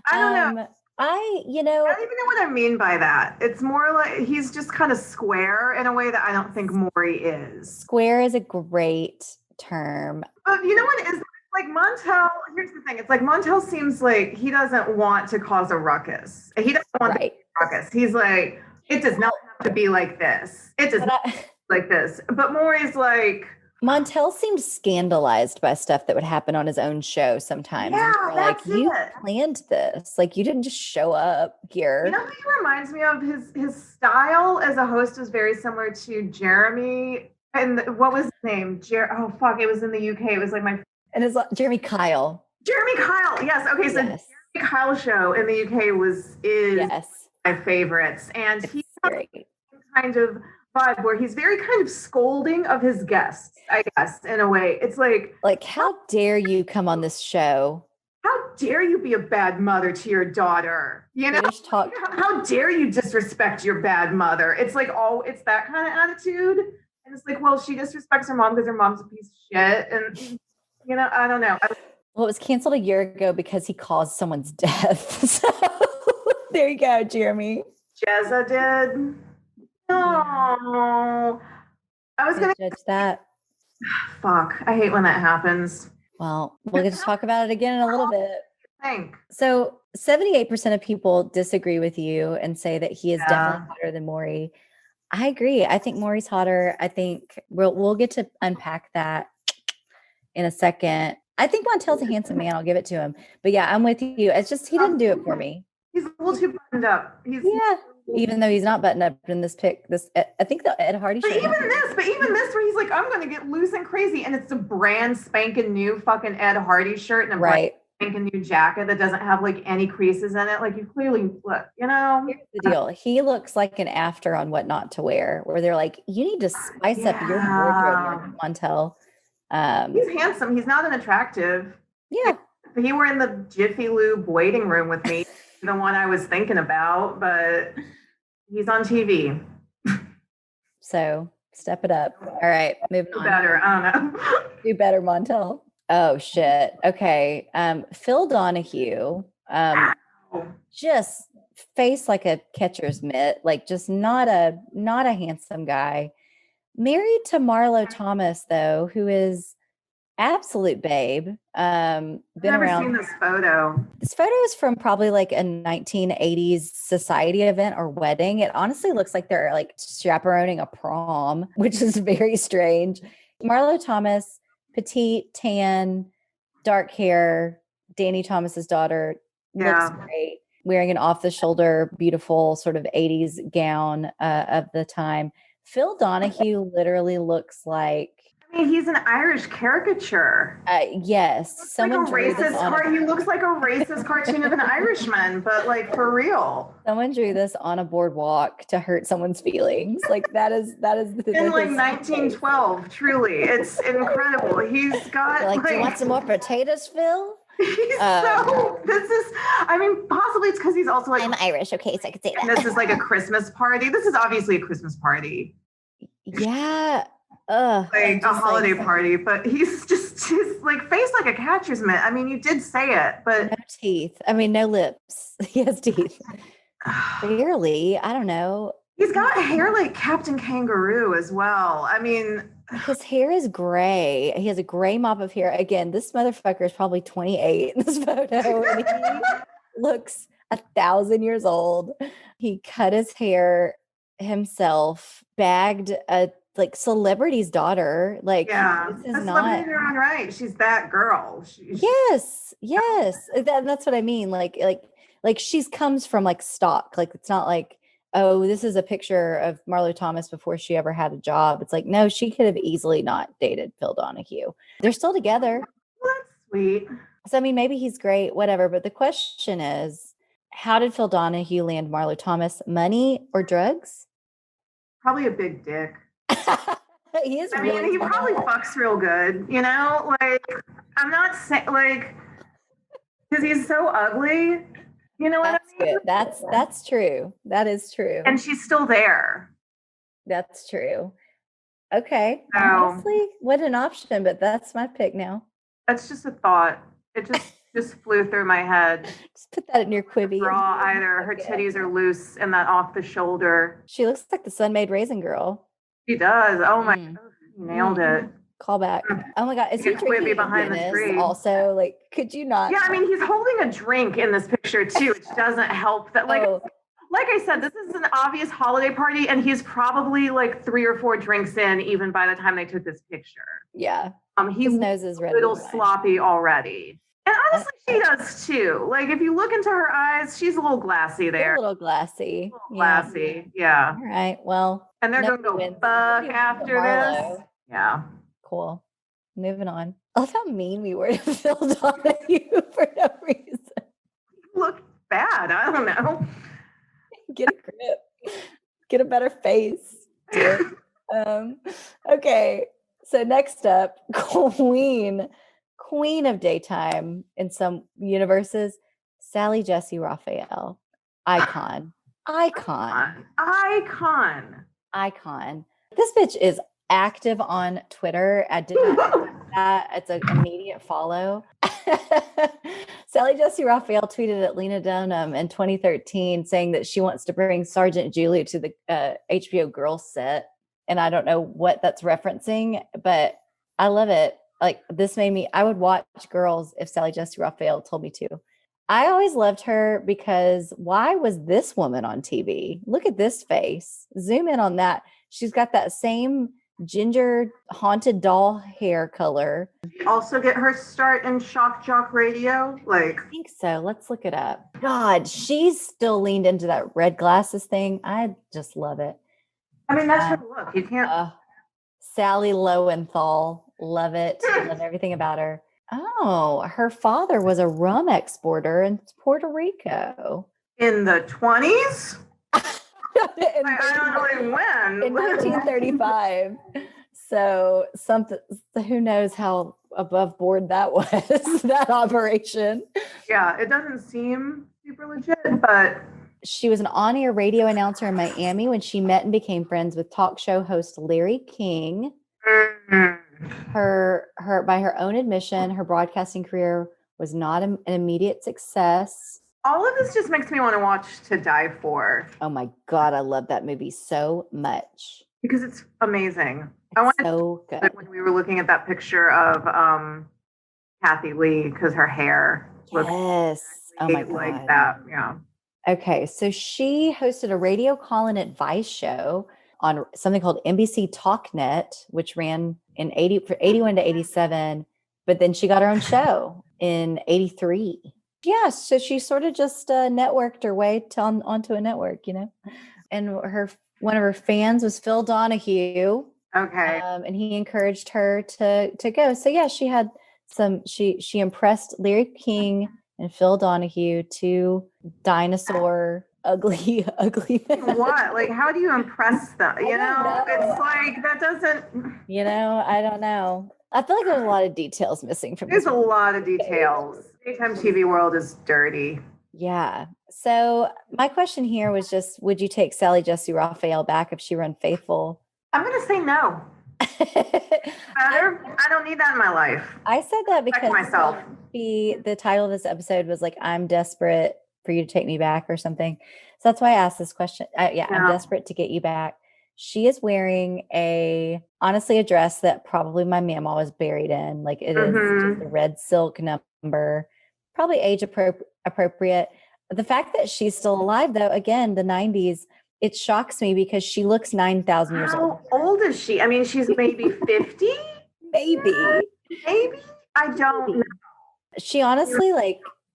Speaker 4: I don't know.
Speaker 3: I don't even know
Speaker 4: what I mean by that. It's more like he's just kind of square in a way that I don't think Maury is.
Speaker 3: Square is a great term.
Speaker 4: But you know what it is? Like Montel, here's the thing. It's like Montel seems like he doesn't want to cause a ruckus. He doesn't want to cause a ruckus. He's like, it does not have to be like this. It does not be like this. But Maury's like,
Speaker 3: Montel seemed scandalized by stuff that would happen on his own show sometimes.
Speaker 4: Yeah,
Speaker 3: And you're like,
Speaker 4: that's
Speaker 3: you
Speaker 4: it.
Speaker 3: planned this. Like, you didn't just show up here.
Speaker 4: You know who he reminds me of? His style as a host was very similar to Jeremy. And what was his name? Oh fuck! It was in the UK. It was like my
Speaker 3: And it's like Jeremy Kyle.
Speaker 4: Jeremy Kyle. Yes. Okay. So
Speaker 3: Yes.
Speaker 4: Jeremy Kyle show in the UK is
Speaker 3: Yes.
Speaker 4: my favorites, and he has
Speaker 3: Great.
Speaker 4: kind of vibe where he's very kind of scolding of his guests, I guess, in a way. It's like,
Speaker 3: how dare you come on this show?
Speaker 4: how dare you be a bad mother to your daughter? You know,
Speaker 3: British talk.
Speaker 4: how dare you disrespect your bad mother? It's like, it's that kind of attitude. And it's like, well, she disrespects her mom because her mom's a piece of shit. And, you know, I don't know.
Speaker 3: Well, it was canceled a year ago because he caused someone's death. So there you go, Jeremy.
Speaker 4: Jezza did. No. I was going to
Speaker 3: judge that.
Speaker 4: Fuck. I hate when that happens.
Speaker 3: Well, we'll get to talk about it again in a little bit.
Speaker 4: Think.
Speaker 3: So 78% of people disagree with you and say that he is definitely hotter than Maury. I agree. I think Maury's hotter. I think we'll get to unpack that in a second. I think Montel's a handsome man. I'll give it to him. But yeah, I'm with you. It's just he didn't do it for me.
Speaker 4: He's a little too buttoned up.
Speaker 3: Even though he's not buttoned up in this pic. I think the Ed Hardy
Speaker 4: But
Speaker 3: show.
Speaker 4: even this where he's like, I'm going to get loose and crazy. And it's a brand spanking new fucking Ed Hardy shirt and a brand spanking new jacket that doesn't have like any creases in it. Like you clearly look, you know.
Speaker 3: Here's the deal. He looks like an after on what not to wear, where they're like, you need to spice up your wardrobe, Montel.
Speaker 4: He's handsome. He's not unattractive.
Speaker 3: Yeah.
Speaker 4: If he were in the Jiffy Lube waiting room with me, the one I was thinking about, but he's on TV.
Speaker 3: So step it up. All right, moving on.
Speaker 4: Do better. I don't know.
Speaker 3: Do better, Montel. Oh shit. Okay. Phil Donahue. Just face like a catcher's mitt, like just not a handsome guy. Married to Marlo Thomas, though, who is absolute babe.
Speaker 4: I've never seen this photo.
Speaker 3: This photo is from probably like a 1980s society event or wedding. It honestly looks like they're like chaperoning a prom, which is very strange. Marlo Thomas, petite, tan, dark hair, Danny Thomas's daughter, looks great, wearing an off-the-shoulder, beautiful sort of 80s gown of the time. Phil Donahue literally looks like,
Speaker 4: I mean, he's an Irish caricature.
Speaker 3: Yes.
Speaker 4: Someone like he looks like a racist cartoon of an Irishman, but like for real.
Speaker 3: Someone drew this on a boardwalk to hurt somone's feelings. Like that is
Speaker 4: in like 1912. Truly, it's incredible. He's got
Speaker 3: like, do you want some more potatoes, Phil?
Speaker 4: He's possibly it's because he's also like,
Speaker 3: I'm Irish, okay, so I could say that.
Speaker 4: This is like a Christmas party. This is obviously a Christmas party.
Speaker 3: Yeah.
Speaker 4: Like a holiday party, but he's just like face like a catcher's mitt. I mean, you did say it, but
Speaker 3: no teeth. I mean, no lips. He has teeth. Barely. I don't know.
Speaker 4: He's got hair like Captain Kangaroo as well. I mean,
Speaker 3: his hair is gray. He has a gray mop of hair. Again, this motherfucker is probably 28 in this photo. And he looks 1,000 years old. He cut his hair himself, bagged a like celebrity's daughter. Like, this is not.
Speaker 4: You're on right. She's that girl.
Speaker 3: Yes. That's what I mean. Like she's comes from like stock. Like it's not like, oh, this is a picture of Marlo Thomas before she ever had a job. It's like, no, she could have easily not dated Phil Donahue. They're still together.
Speaker 4: Well, that's sweet.
Speaker 3: So, I mean, maybe he's great, whatever. But the question is, how did Phil Donahue land Marlo Thomas? Money or drugs?
Speaker 4: Probably a big dick.
Speaker 3: He is.
Speaker 4: I mean, he probably fucks real good, you know? Like, I'm not saying, like, because he's so ugly. You know what I mean?
Speaker 3: Good. That's true. That is true.
Speaker 4: And she's still there.
Speaker 3: That's true. Okay.
Speaker 4: So,
Speaker 3: honestly, what an option, but that's my pick now.
Speaker 4: That's just a thought. It just flew through my head.
Speaker 3: Just put that in your Quibi.
Speaker 4: Raw either. Her titties are loose and that off the shoulder.
Speaker 3: She looks like the Sun-Made Raisin Girl.
Speaker 4: She does. Oh my God. Nailed it.
Speaker 3: Call back. Oh my God. Is he drinking
Speaker 4: behind the tree?
Speaker 3: Also, like, could you not?
Speaker 4: Yeah, I mean, he's holding a drink in this picture too, which doesn't help that, like, like I said, this is an obvious holiday party, and he's probably like 3 or 4 drinks in, even by the time they took this picture.
Speaker 3: Yeah.
Speaker 4: He's
Speaker 3: His nose is
Speaker 4: a
Speaker 3: red.
Speaker 4: little sloppy already. And honestly, she does too. Like, if you look into her eyes, she's a little glassy there.
Speaker 3: A little glassy.
Speaker 4: Glassy, yeah.
Speaker 3: All right. Well,
Speaker 4: And they're going to go buck after this. Yeah.
Speaker 3: Cool. Moving on. I love how mean we were to Phil Donahue for no reason.
Speaker 4: Look bad. I don't know.
Speaker 3: Get a grip. Get a better face. Dude. Okay. So next up, Queen of daytime in some universes, Jessy Raphael. Icon. This bitch is active on Twitter. I did not know that. It's an immediate follow. Jessy Raphael tweeted at Lena Dunham in 2013 saying that she wants to bring Sergeant Julie to the HBO Girls set. And I don't know what that's referencing, but I love it. Like, this made me, I would watch Girls if Jessy Raphael told me to. I always loved her because why was this woman on TV? Look at this face. Zoom in on that. She's got that same ginger haunted doll hair color.
Speaker 4: Also get her start in shock jock radio. Like,
Speaker 3: I think so. Let's look it up. God, she's still leaned into that red glasses thing. I just love it.
Speaker 4: I mean, that's her look. You can't.
Speaker 3: Sally Lowenthal. Love it. Love everything about her. Oh, her father was a rum exporter in Puerto Rico.
Speaker 4: In the 20s? I don't know when.
Speaker 3: In 1935. So who knows how above board that was, that operation.
Speaker 4: Yeah, it doesn't seem super legit, but...
Speaker 3: She was an on-air radio announcer in Miami when she met and became friends with talk show host Larry King. Her by her own admission, her broadcasting career was not an immediate success.
Speaker 4: All of this just makes me want to watch To Die For.
Speaker 3: Oh my God, I love that movie so much.
Speaker 4: Because it's amazing.
Speaker 3: It's so good.
Speaker 4: When we were looking at that picture of Kathy Lee, because her hair looks
Speaker 3: oh my God.
Speaker 4: like that. Yeah.
Speaker 3: Okay, so she hosted a radio call-in advice show on something called NBC TalkNet, which ran in 81 to 87, but then she got her own show in 83. Yeah, so she sort of just networked her way onto a network, you know. And one of her fans was Phil Donahue.
Speaker 4: Okay.
Speaker 3: And he encouraged her to go. So yeah, she had she impressed Larry King and Phil Donahue, two dinosaur ugly men.
Speaker 4: What? Like, how do you impress them? You know, it's like, that doesn't...
Speaker 3: You know, I don't know. I feel like there's a lot of details missing from
Speaker 4: There's a lot of details. Daytime TV world is dirty.
Speaker 3: Yeah. So my question here was just, would you take Jessy Raphael back if she were unfaithful?
Speaker 4: I'm going to say no. I don't need that in my life.
Speaker 3: I said that because
Speaker 4: myself.
Speaker 3: The title of this episode was like, I'm desperate for you to take me back or something. So that's why I asked this question. I'm desperate to get you back. She is wearing a dress that probably my mama was buried in. Like, it is just a red silk number, probably age appropriate. The fact that she's still alive, though, again, the 90s, it shocks me because she looks 9,000 years old.
Speaker 4: How old is she? I mean, she's maybe 50?
Speaker 3: Maybe.
Speaker 4: I don't know.
Speaker 3: She honestly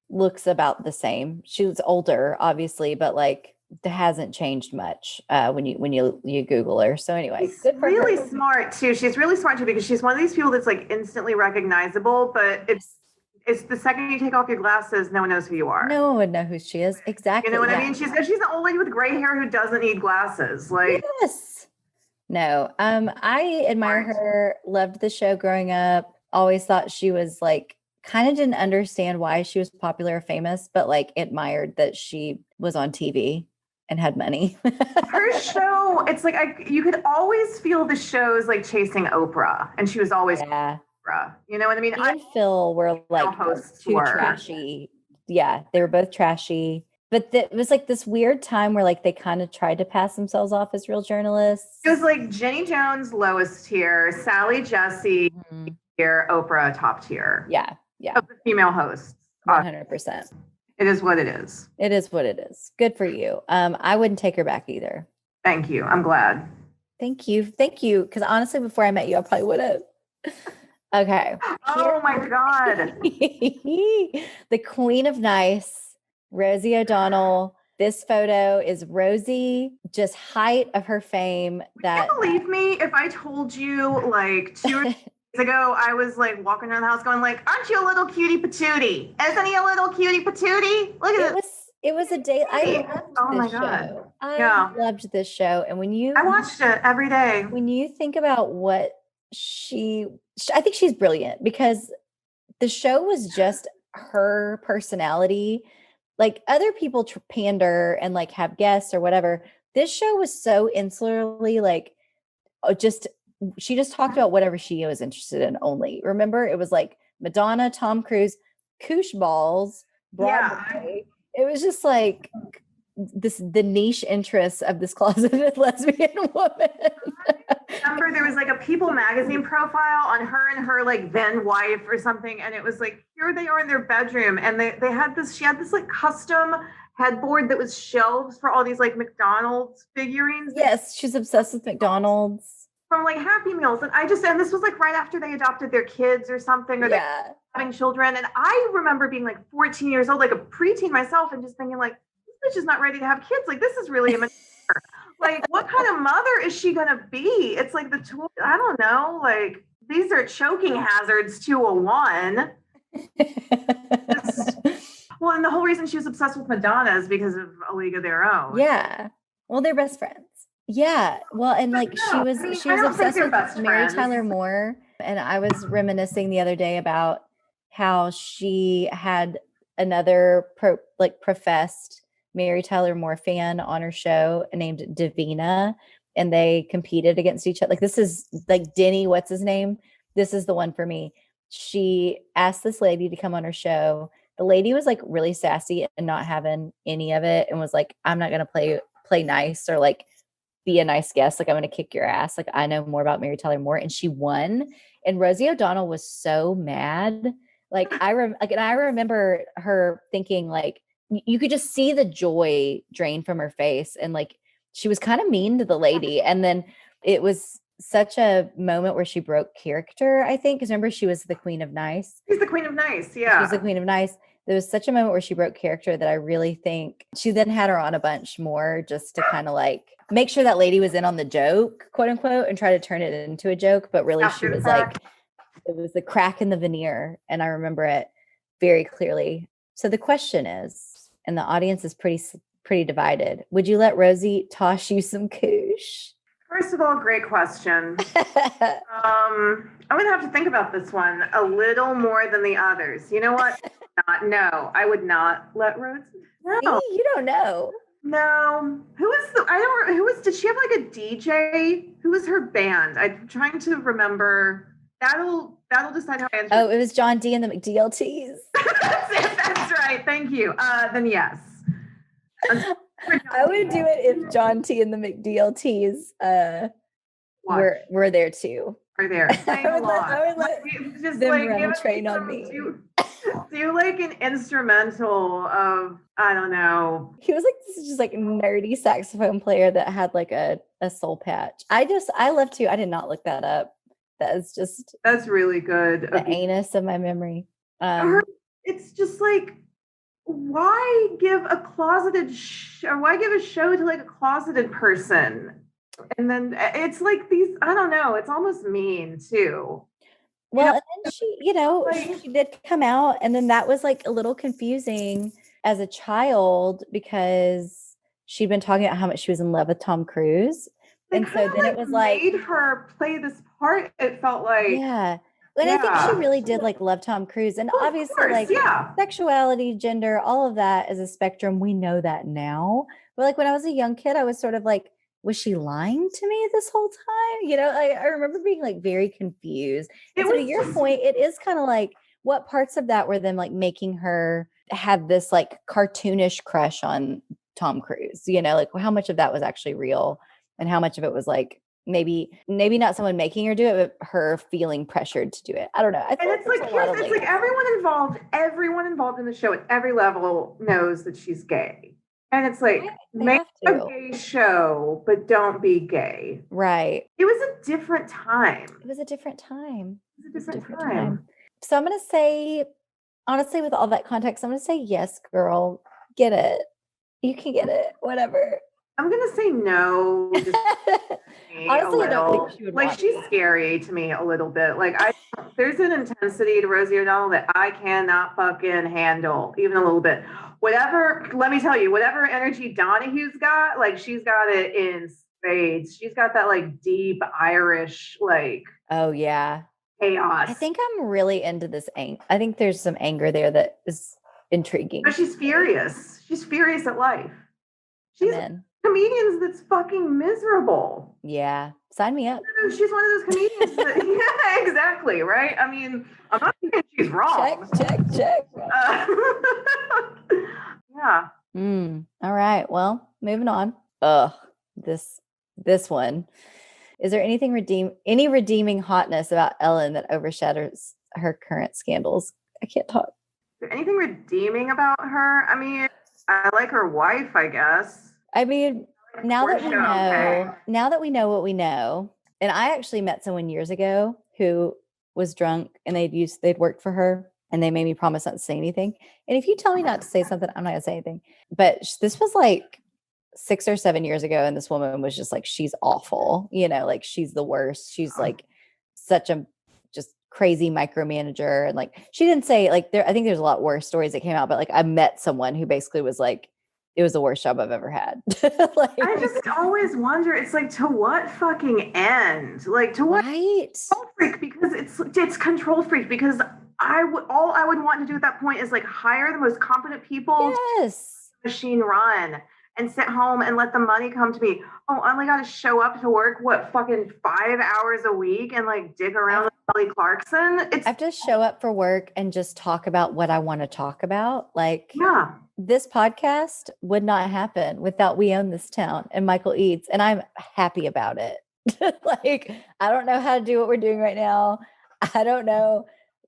Speaker 3: looks about the same. She was older, obviously, but it hasn't changed much when you Google her. So anyway,
Speaker 4: she's really smart too. She's really smart too because she's one of these people that's instantly recognizable, but it's the second you take off your glasses, no one knows who you are.
Speaker 3: No one would know who she is. Exactly.
Speaker 4: You know what I mean? She's an old lady with gray hair who doesn't need glasses.
Speaker 3: Yes. No. I admire her. Loved the show growing up. Always thought she was kind of didn't understand why she was popular or famous, but admired that she was on TV and had money.
Speaker 4: Her show, it's you could always feel the shows chasing Oprah, and she was always Oprah. You know what I mean?
Speaker 3: She and Phil were too trashy. Yeah, they were both trashy. But it was this weird time where they kind of tried to pass themselves off as real journalists.
Speaker 4: It was Jenny Jones, lowest tier, Sally Jessy tier, Oprah top tier.
Speaker 3: Yeah.
Speaker 4: Of the female hosts.
Speaker 3: 100%.
Speaker 4: It is what it is.
Speaker 3: It is what it is. Good for you. I wouldn't take her back either.
Speaker 4: Thank you. I'm glad.
Speaker 3: Thank you. Because honestly, before I met you, I probably would have. Okay.
Speaker 4: Oh my God.
Speaker 3: The Queen of Nice, Rosie O'Donnell. This photo is Rosie, just height of her fame.
Speaker 4: Can you believe me if I told you like 2 days ago, I was like walking around the house going like, aren't you a little cutie patootie? Isn't he a little cutie patootie? Look at this.
Speaker 3: It was a day. I loved this show. I loved this show. And
Speaker 4: I watched it every day.
Speaker 3: When you think about what I think she's brilliant because the show was just her personality. Like other people pander and like have guests or whatever. This show was so insularly like, she just talked about whatever she was interested in only. Remember, it was like Madonna, Tom Cruise, koosh balls, Broadway. It was just like the niche interests of this closeted lesbian woman.
Speaker 4: I remember there was like a People magazine profile on her and her like then wife or something, and it was like here they are in their bedroom, and she had this like custom headboard that was shelves for all these like McDonald's figurines.
Speaker 3: Yes, she's obsessed with McDonald's
Speaker 4: from like Happy Meals, and this was like right after they adopted their kids or something, or they were having children, and I remember being like 14 years old, like a preteen myself, and just thinking like, this bitch is not ready to have kids. Like this is really immature. Like, what kind of mother is she going to be? It's like I don't know. Like, these are choking hazards to a one. Well, and the whole reason she was obsessed with Madonna is because of A League of Their Own.
Speaker 3: Yeah. Well, they're best friends. Yeah. Well, and like she was obsessed with Mary Tyler Moore. And I was reminiscing the other day about how she had another professed Mary Tyler Moore fan on her show named Davina, and they competed against each other. Like this is like Denny, what's his name? This is the one for me. She asked this lady to come on her show. The lady was like really sassy and not having any of it, and was like, I'm not gonna play nice or like be a nice guest. Like I'm gonna kick your ass. Like I know more about Mary Tyler Moore, and she won. And Rosie O'Donnell was so mad. Like I remember her thinking like, you could just see the joy drain from her face. And like, she was kind of mean to the lady. And then it was such a moment where she broke character, I think. Because remember, she was the Queen of Nice.
Speaker 4: She's the Queen of Nice. Yeah.
Speaker 3: She's the Queen of Nice. There was such a moment where she broke character that I really think she then had her on a bunch more just to kind of like make sure that lady was in on the joke, quote unquote, and try to turn it into a joke. But really she was like, it was the crack in the veneer. And I remember it very clearly. So the question is, and the audience is pretty divided. Would you let Rosie toss you some koosh?
Speaker 4: First of all, great question. I'm going to have to think about this one a little more than the others. You know what? No, I would not let Rosie. No,
Speaker 3: see, you don't know.
Speaker 4: No. Did she have like a DJ? Who was her band? I'm trying to remember. That'll decide how I answer.
Speaker 3: Oh, it was John D and the McDLTs.
Speaker 4: That's right. Thank you. Then yes.
Speaker 3: I would do it if John T and the McDLTs were there too.
Speaker 4: Are there?
Speaker 3: I would let just them like, run a train on me.
Speaker 4: Do like an instrumental of, I don't know.
Speaker 3: He was like this just like nerdy saxophone player that had like a soul patch. I love to. I did not look that up. That's
Speaker 4: really good.
Speaker 3: The anus of my memory.
Speaker 4: It's just like, why give a show to like a closeted person? And then it's like these, I don't know, it's almost mean too.
Speaker 3: Well, and then she did come out, and then that was like a little confusing as a child because she'd been talking about how much she was in love with Tom Cruise. And so then it was like
Speaker 4: made her play this part. It felt like
Speaker 3: I think she really did like love Tom Cruise, and obviously sexuality, gender, all of that is a spectrum. We know that now, but like when I was a young kid, I was sort of like, was she lying to me this whole time? I remember being like very confused. And so to your point, it is kind of like, what parts of that were them like making her have this like cartoonish crush on Tom Cruise? Like how much of that was actually real? And how much of it was like maybe not someone making her do it, but her feeling pressured to do it. I don't know. I
Speaker 4: And it's like, everyone involved in the show at every level knows that she's gay. And it's like, make a gay show, but don't be gay.
Speaker 3: Right.
Speaker 4: It was a different time. So
Speaker 3: I'm going to say, honestly, with all that context, I'm going to say, yes, girl, get it. You can get it, whatever.
Speaker 4: I'm going to say no.
Speaker 3: Honestly, I don't think she would
Speaker 4: like, she's scary to me a little bit. Like, there's an intensity to Rosie O'Donnell that I cannot fucking handle, even a little bit. Let me tell you, whatever energy Donahue's got, like, she's got it in spades. She's got that, like, deep Irish, like,
Speaker 3: oh, yeah,
Speaker 4: chaos.
Speaker 3: I think I'm really into this. I think there's some anger there that is intriguing.
Speaker 4: But she's furious. She's furious at life. She's comedians that's fucking miserable.
Speaker 3: Yeah. Sign me up.
Speaker 4: She's one of those comedians that, yeah, exactly. Right. I mean, I'm not saying she's wrong.
Speaker 3: Check.
Speaker 4: Yeah.
Speaker 3: All right. Well, moving on. This one. Is there anything redeeming hotness about Ellen that overshadows her current scandals? I can't talk.
Speaker 4: Is there anything redeeming about her? I mean, I like her wife, I guess.
Speaker 3: I mean, now that we know what we know, and I actually met someone years ago who was drunk and they'd worked for her and they made me promise not to say anything. And if you tell me not to say something, I'm not gonna say anything. But this was like 6 or 7 years ago, and this woman was just like, she's awful, like she's the worst. She's like such a just crazy micromanager. And like, she didn't say like I think there's a lot worse stories that came out, but like I met someone who basically was like, it was the worst job I've ever had. Like,
Speaker 4: I just always wonder, it's like, to what fucking end? Like, to what?
Speaker 3: Right.
Speaker 4: Control freak, because it's control freak, because all I would want to do at that point is like hire the most competent people.
Speaker 3: Yes.
Speaker 4: To machine run and sit home and let the money come to me. Oh, I only got to show up to work, fucking 5 hours a week and like dick around with Kelly Clarkson? I
Speaker 3: have to show up for work and just talk about what I want to talk about. Like,
Speaker 4: yeah.
Speaker 3: This podcast would not happen without We Own This Town and Michael Eads, and I'm happy about it. Like, I don't know how to do what we're doing right now. I don't know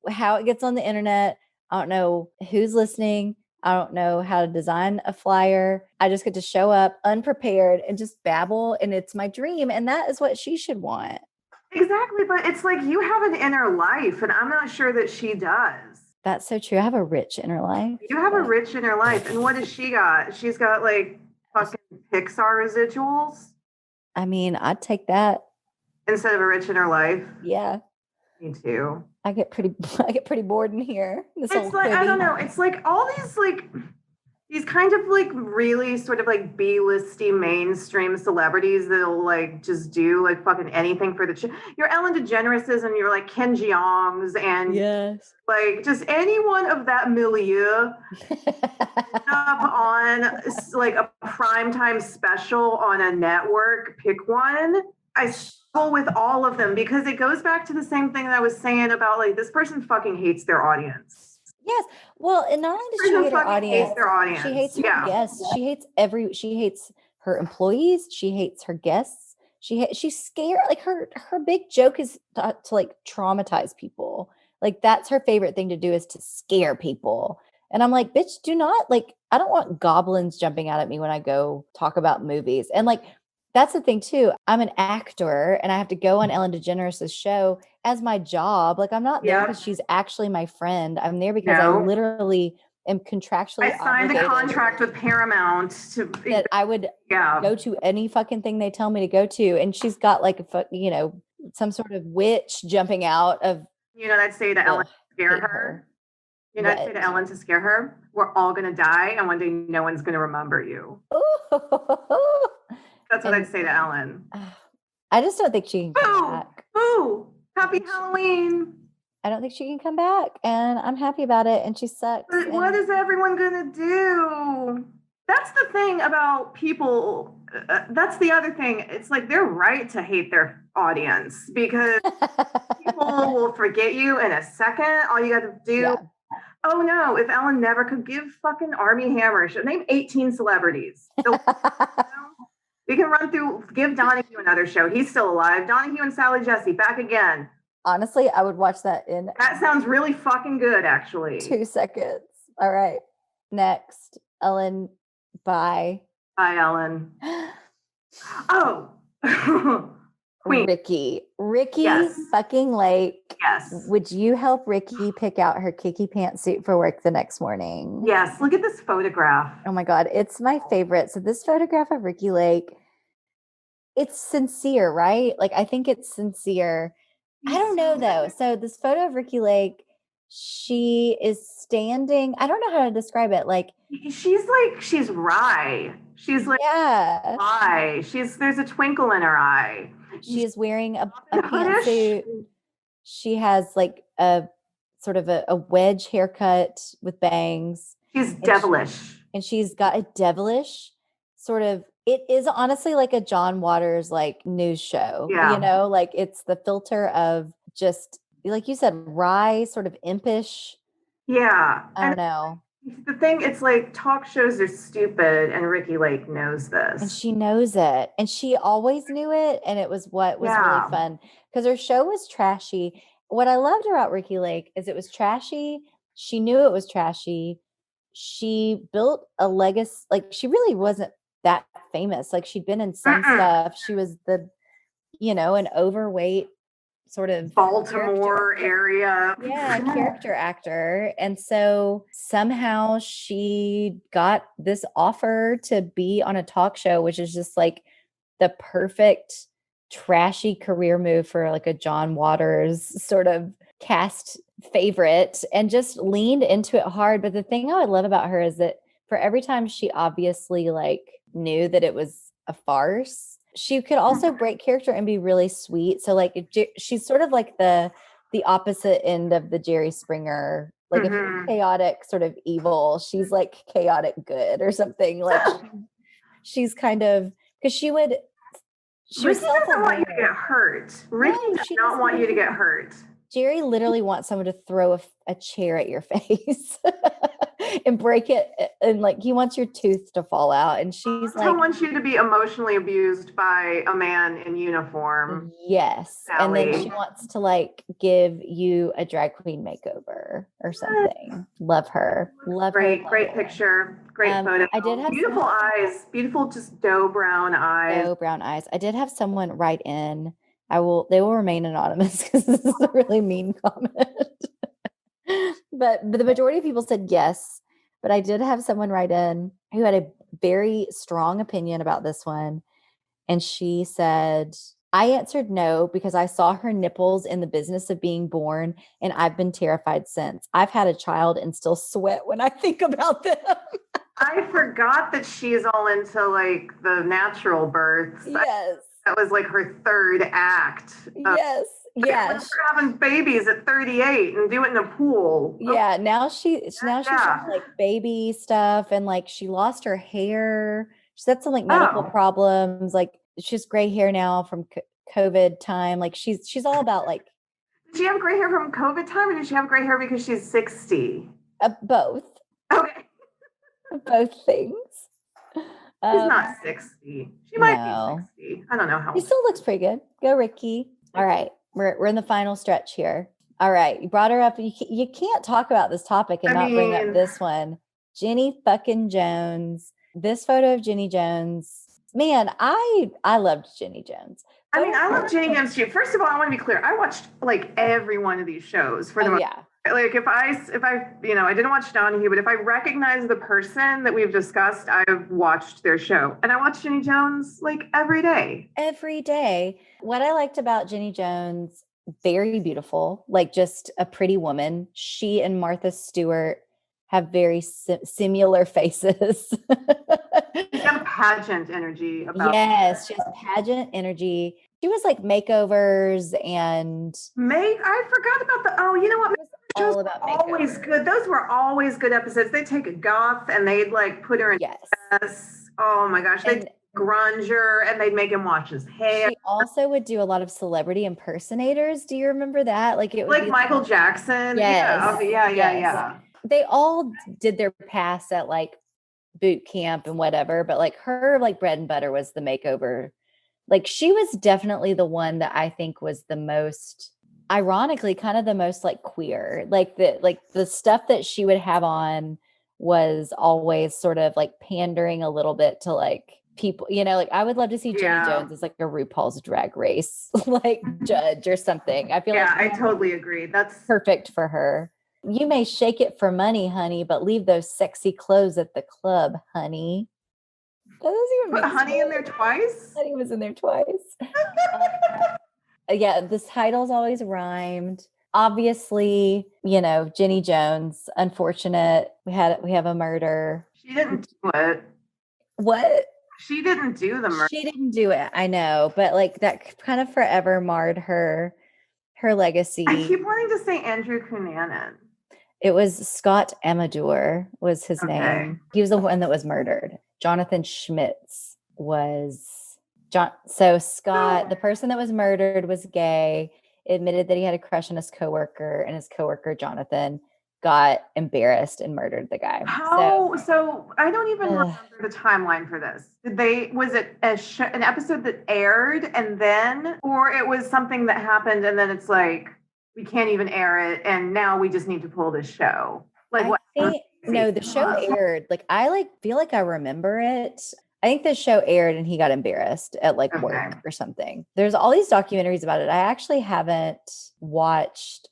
Speaker 3: how it gets on the internet. I don't know who's listening. I don't know how to design a flyer. I just get to show up unprepared and just babble, and it's my dream, and that is what she should want.
Speaker 4: Exactly, but it's like you have an inner life, and I'm not sure that she does.
Speaker 3: That's so true. I have a rich inner life.
Speaker 4: You have a rich inner life. And what does she got? She's got like fucking Pixar residuals.
Speaker 3: I mean, I'd take that.
Speaker 4: Instead of a rich inner life.
Speaker 3: Yeah.
Speaker 4: Me too.
Speaker 3: I get pretty bored in here.
Speaker 4: It's like, I don't know. It's like all these kind of like really sort of like B-listy mainstream celebrities that'll like just do like fucking anything for the your Ellen DeGeneres's and your like Ken Jeongs and
Speaker 3: yes,
Speaker 4: like just anyone of that milieu up on like a primetime special on a network. Pick one. I struggle with all of them because it goes back to the same thing that I was saying about like this person fucking hates their audience.
Speaker 3: Yes. Well, and not only does she hate her audience, she hates her guests. She hates her employees. She hates her guests. She's scared. Like her big joke is to like traumatize people. Like that's her favorite thing to do is to scare people. And I'm like, bitch, do not like, I don't want goblins jumping out at me when I go talk about movies. And like, that's the thing too. I'm an actor and I have to go on Ellen DeGeneres' show as my job. Like I'm not there because she's actually my friend. I'm there because I literally am contractually
Speaker 4: I signed a contract with Paramount
Speaker 3: that I would go to any fucking thing they tell me to go to. And she's got like some sort of witch jumping out of.
Speaker 4: I'd say to Ellen to scare her. I'd say to Ellen to scare her. We're all going to die. And one day no one's going to remember you. That's what I'd say to Ellen.
Speaker 3: I just don't think she can come back.
Speaker 4: Boo! Happy Halloween.
Speaker 3: I don't think she can come back. And I'm happy about it. And she sucks.
Speaker 4: But what is everyone going to do? That's the thing about people. That's the other thing. It's like they're right to hate their audience because people will forget you in a second. All you got to do. Yeah. Oh no, if Ellen never could give fucking Armie Hammer, she'll name 18 celebrities. We can run through, give Donahue another show. He's still alive. Donahue and Sally Jessy back again.
Speaker 3: Honestly, I would watch that in
Speaker 4: That sounds really fucking good, actually.
Speaker 3: 2 seconds. All right. Next, Ellen. Bye.
Speaker 4: Bye, Ellen. Oh, Queen.
Speaker 3: Ricki
Speaker 4: Yes.
Speaker 3: fucking Lake.
Speaker 4: Yes.
Speaker 3: Would you help Ricki pick out her Kiki pantsuit for work the next morning?
Speaker 4: Yes. Look at this photograph.
Speaker 3: Oh my God, it's my favorite. So this photograph of Ricki Lake, it's sincere, right? Like, I think it's sincere. I don't know though. So this photo of Ricki Lake, she is standing. I don't know how to describe it. Like,
Speaker 4: she's wry. She's like,
Speaker 3: yeah,
Speaker 4: why? There's a twinkle in her eye.
Speaker 3: she is wearing a
Speaker 4: Hoodish.
Speaker 3: pantsuit. She has like a sort of a wedge haircut with bangs.
Speaker 4: She's devilish.
Speaker 3: And she's got a devilish sort of, it is honestly like a John Waters like news show.
Speaker 4: Yeah.
Speaker 3: You know, like it's the filter of just, like you said, wry, sort of impish.
Speaker 4: Yeah.
Speaker 3: I don't know.
Speaker 4: The thing, it's like talk shows are stupid, and Ricki Lake knows this.
Speaker 3: And she knows it. And she always knew it. And it was what was really fun because her show was trashy. What I loved about Ricki Lake is it was trashy. She knew it was trashy. She built a legacy. Like, she really wasn't that famous. Like, she'd been in some stuff. She was an overweight sort of
Speaker 4: Baltimore area.
Speaker 3: Yeah, character actor. And so somehow she got this offer to be on a talk show, which is just like the perfect trashy career move for like a John Waters sort of cast favorite, and just leaned into it hard. But the thing I would love about her is that for every time she obviously like knew that it was a farce, she could also break character and be really sweet. So like she's sort of like the opposite end of the Jerry Springer. Like if you're chaotic sort of evil, she's like chaotic good or something. Like she's kind of, because she
Speaker 4: Ricki doesn't want you to get hurt. Ricki does not want you to get hurt.
Speaker 3: Jerry literally wants someone to throw a chair at your face and break it, and like he wants your tooth to fall out. And she's like,
Speaker 4: wants you to be emotionally abused by a man in uniform.
Speaker 3: Yes.
Speaker 4: Sally.
Speaker 3: And then she wants to like give you a drag queen makeover or something. Love her.
Speaker 4: Great picture. Great photo.
Speaker 3: I did have
Speaker 4: beautiful eyes. Beautiful, just doe brown eyes.
Speaker 3: I did have someone write in. They will remain anonymous because this is a really mean comment. but the majority of people said yes. But I did have someone write in who had a very strong opinion about this one. And she said, I answered no because I saw her nipples in the business of being born, and I've been terrified since. I've had a child and still sweat when I think about them.
Speaker 4: I forgot that she's all into like the natural births.
Speaker 3: Yes.
Speaker 4: That was like her third act.
Speaker 3: Yes. Yeah.
Speaker 4: She's having babies at 38 and do it in a pool.
Speaker 3: Yeah. Now she's doing like baby stuff, and like she lost her hair. She's had some like medical problems. Like she has gray hair now from COVID time. Like she's all about like.
Speaker 4: Did she have gray hair from COVID time, or did she have gray hair because she's 60?
Speaker 3: Both.
Speaker 4: Okay.
Speaker 3: Both things.
Speaker 4: She's not 60. She might be 60. I don't know how.
Speaker 3: She still looks pretty good. Go, Ricki. All right. We're in the final stretch here. All right. You brought her up. You can't talk about this topic and not bring up this one. Jenny fucking Jones. This photo of Jenny Jones. Man, I loved Jenny Jones.
Speaker 4: I mean, I love Jenny Jones too. First of all, I want to be clear. I watched like every one of these shows for the most part. Like if I I didn't watch Donahue, but if I recognize the person that we've discussed, I've watched their show. And I watch Jenny Jones like every day. Every day.
Speaker 3: What I liked about Jenny Jones, very beautiful, like just a pretty woman. She and Martha Stewart have very similar faces.
Speaker 4: She has pageant energy about
Speaker 3: she has pageant energy. She was like makeovers and
Speaker 4: I forgot about you know what?
Speaker 3: All about
Speaker 4: always good. Those were always good episodes. They'd take a goth and they'd like put her in dress. Oh my gosh. They'd grunge her and they'd make him wash his hair.
Speaker 3: She also would do a lot of celebrity impersonators. Do you remember that? Like it was
Speaker 4: like Michael Jackson.
Speaker 3: Yes.
Speaker 4: Yeah. They all
Speaker 3: did their pass at like boot camp and whatever, but like her like bread and butter was the makeover. Like she was definitely the one that I think was the most, ironically, kind of the most like queer. Like the stuff that she would have on was always sort of like pandering a little bit to like people, like I would love to see Jenny Jones as like a RuPaul's Drag Race like judge or something. I feel like
Speaker 4: I totally agree. That's
Speaker 3: perfect for her. You may shake it for money, honey, but leave those sexy clothes at the club, honey. That doesn't even
Speaker 4: put
Speaker 3: make
Speaker 4: honey in there twice.
Speaker 3: Honey was in there twice. Yeah, the titles always rhymed. Obviously, Jenny Jones, unfortunate. We have a murder.
Speaker 4: She didn't do it.
Speaker 3: What?
Speaker 4: She didn't do the murder.
Speaker 3: She didn't do it. I know, but like that kind of forever marred her legacy.
Speaker 4: I keep wanting to say Andrew Cunanan.
Speaker 3: It was Scott Amador was his name. He was the one that was murdered. Jonathan Schmitz was John. So Scott, the person that was murdered, was gay, admitted that he had a crush on his coworker, and his coworker, Jonathan, got embarrassed and murdered the guy.
Speaker 4: So I don't even remember the timeline for this. Was it an episode that aired and then, or it was something that happened and then it's like, we can't even air it and now we just need to pull this show? Like what?
Speaker 3: No, the show aired. Like I feel like I remember it. I think the show aired and he got embarrassed at like work or something. There's all these documentaries about it. I actually haven't watched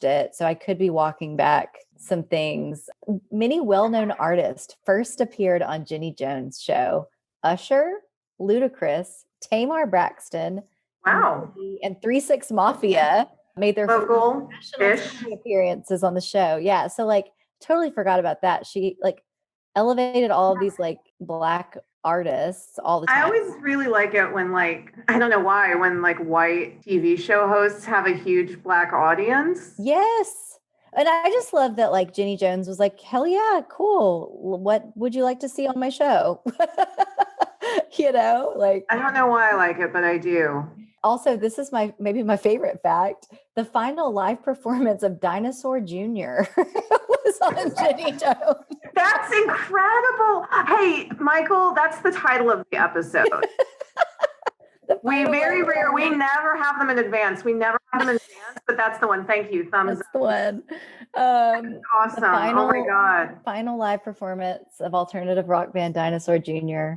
Speaker 3: it, so I could be walking back some things. Many well-known artists first appeared on Jenny Jones' show. Usher, Ludacris, Tamar Braxton, and 3 6 Mafia made their professional appearances on the show. Yeah, so like totally forgot about that. She like elevated all of these like Black artists all the time.
Speaker 4: I always really like it when like, I don't know why, when like white TV show hosts have a huge Black audience.
Speaker 3: Yes. And I just love that like Jenny Jones was like, hell yeah, cool. What would you like to see on my show? Like
Speaker 4: I don't know why I like it, but I do.
Speaker 3: Also, this is maybe my favorite fact. The final live performance of Dinosaur Jr. was on Jenny Jones.
Speaker 4: That's incredible. Hey, Michael, that's the title of the episode. We never have them in advance. But that's the one. Thank you. Thumbs up.
Speaker 3: That's the one.
Speaker 4: Awesome. Oh my God.
Speaker 3: Final live performance of alternative rock band Dinosaur Jr.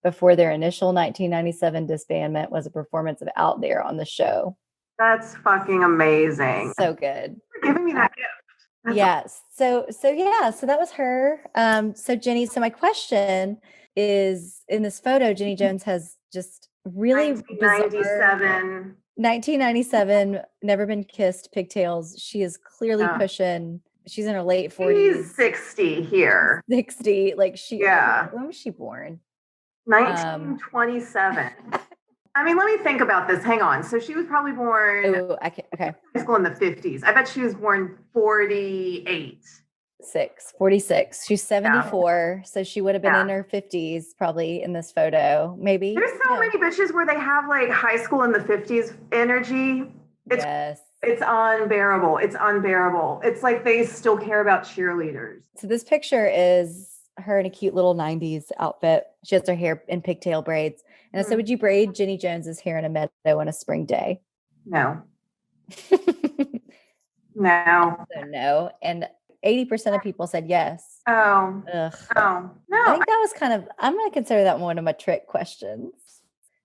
Speaker 3: before their initial 1997 disbandment was a performance of Out There on the show.
Speaker 4: That's fucking amazing.
Speaker 3: So good.
Speaker 4: For giving me that gift.
Speaker 3: Yes. So that was her. So Jenny, so my question is, in this photo, Jenny Jones has just really 1997, never been kissed, pigtails. She is clearly pushing. She's in her late 40s.
Speaker 4: She's 60 here.
Speaker 3: 60. Like when was she born?
Speaker 4: 1927. I mean, let me think about this. Hang on. So she was probably born high school in the 50s. I bet she was born 46. She's 74. So she would have been in her 50s probably in this photo, maybe. There's so many bitches where they have like high school in the 50s energy. It's unbearable. It's unbearable. It's like they still care about cheerleaders.
Speaker 3: So this picture is her in a cute little 90s outfit. She has her hair in pigtail braids. And so would you braid Jenny Jones's hair in a meadow on a spring day?
Speaker 4: No. No.
Speaker 3: So no. And 80% of people said yes.
Speaker 4: Oh.
Speaker 3: Ugh.
Speaker 4: Oh. No.
Speaker 3: I think that was I'm going to consider that one of my trick questions.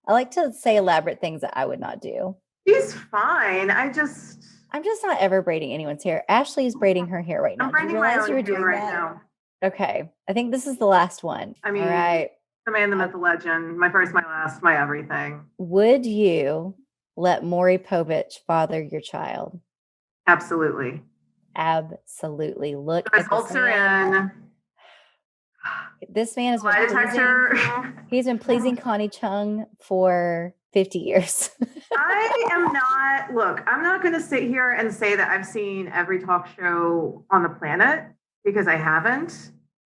Speaker 3: I like to say elaborate things that I would not do.
Speaker 4: She's fine. I'm just
Speaker 3: not ever braiding anyone's hair. Ashley's braiding her hair right now.
Speaker 4: I'm braiding my own hair right now.
Speaker 3: Okay. I think this is the last one.
Speaker 4: I mean,
Speaker 3: all right.
Speaker 4: The man, the myth, the legend, my first, my last, my everything.
Speaker 3: Would you let Maury Povich father your child?
Speaker 4: Absolutely.
Speaker 3: Absolutely. Look,
Speaker 4: the results are in.
Speaker 3: This man has he's been pleasing Connie Chung for 50 years.
Speaker 4: I'm not going to sit here and say that I've seen every talk show on the planet because I haven't,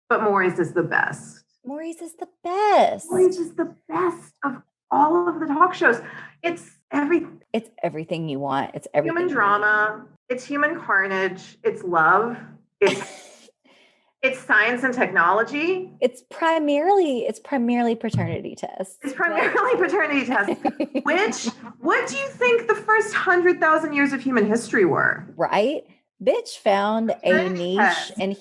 Speaker 4: but Maury's is the best.
Speaker 3: Maury's is the best.
Speaker 4: Maury's is the best of all of the talk shows. It's
Speaker 3: everything you want. It's everything.
Speaker 4: Human drama. It's human carnage. It's love. It's science and technology.
Speaker 3: It's primarily paternity tests.
Speaker 4: It's primarily paternity tests. What do you think the first 100,000 years of human history were?
Speaker 3: Right? Bitch found a niche, and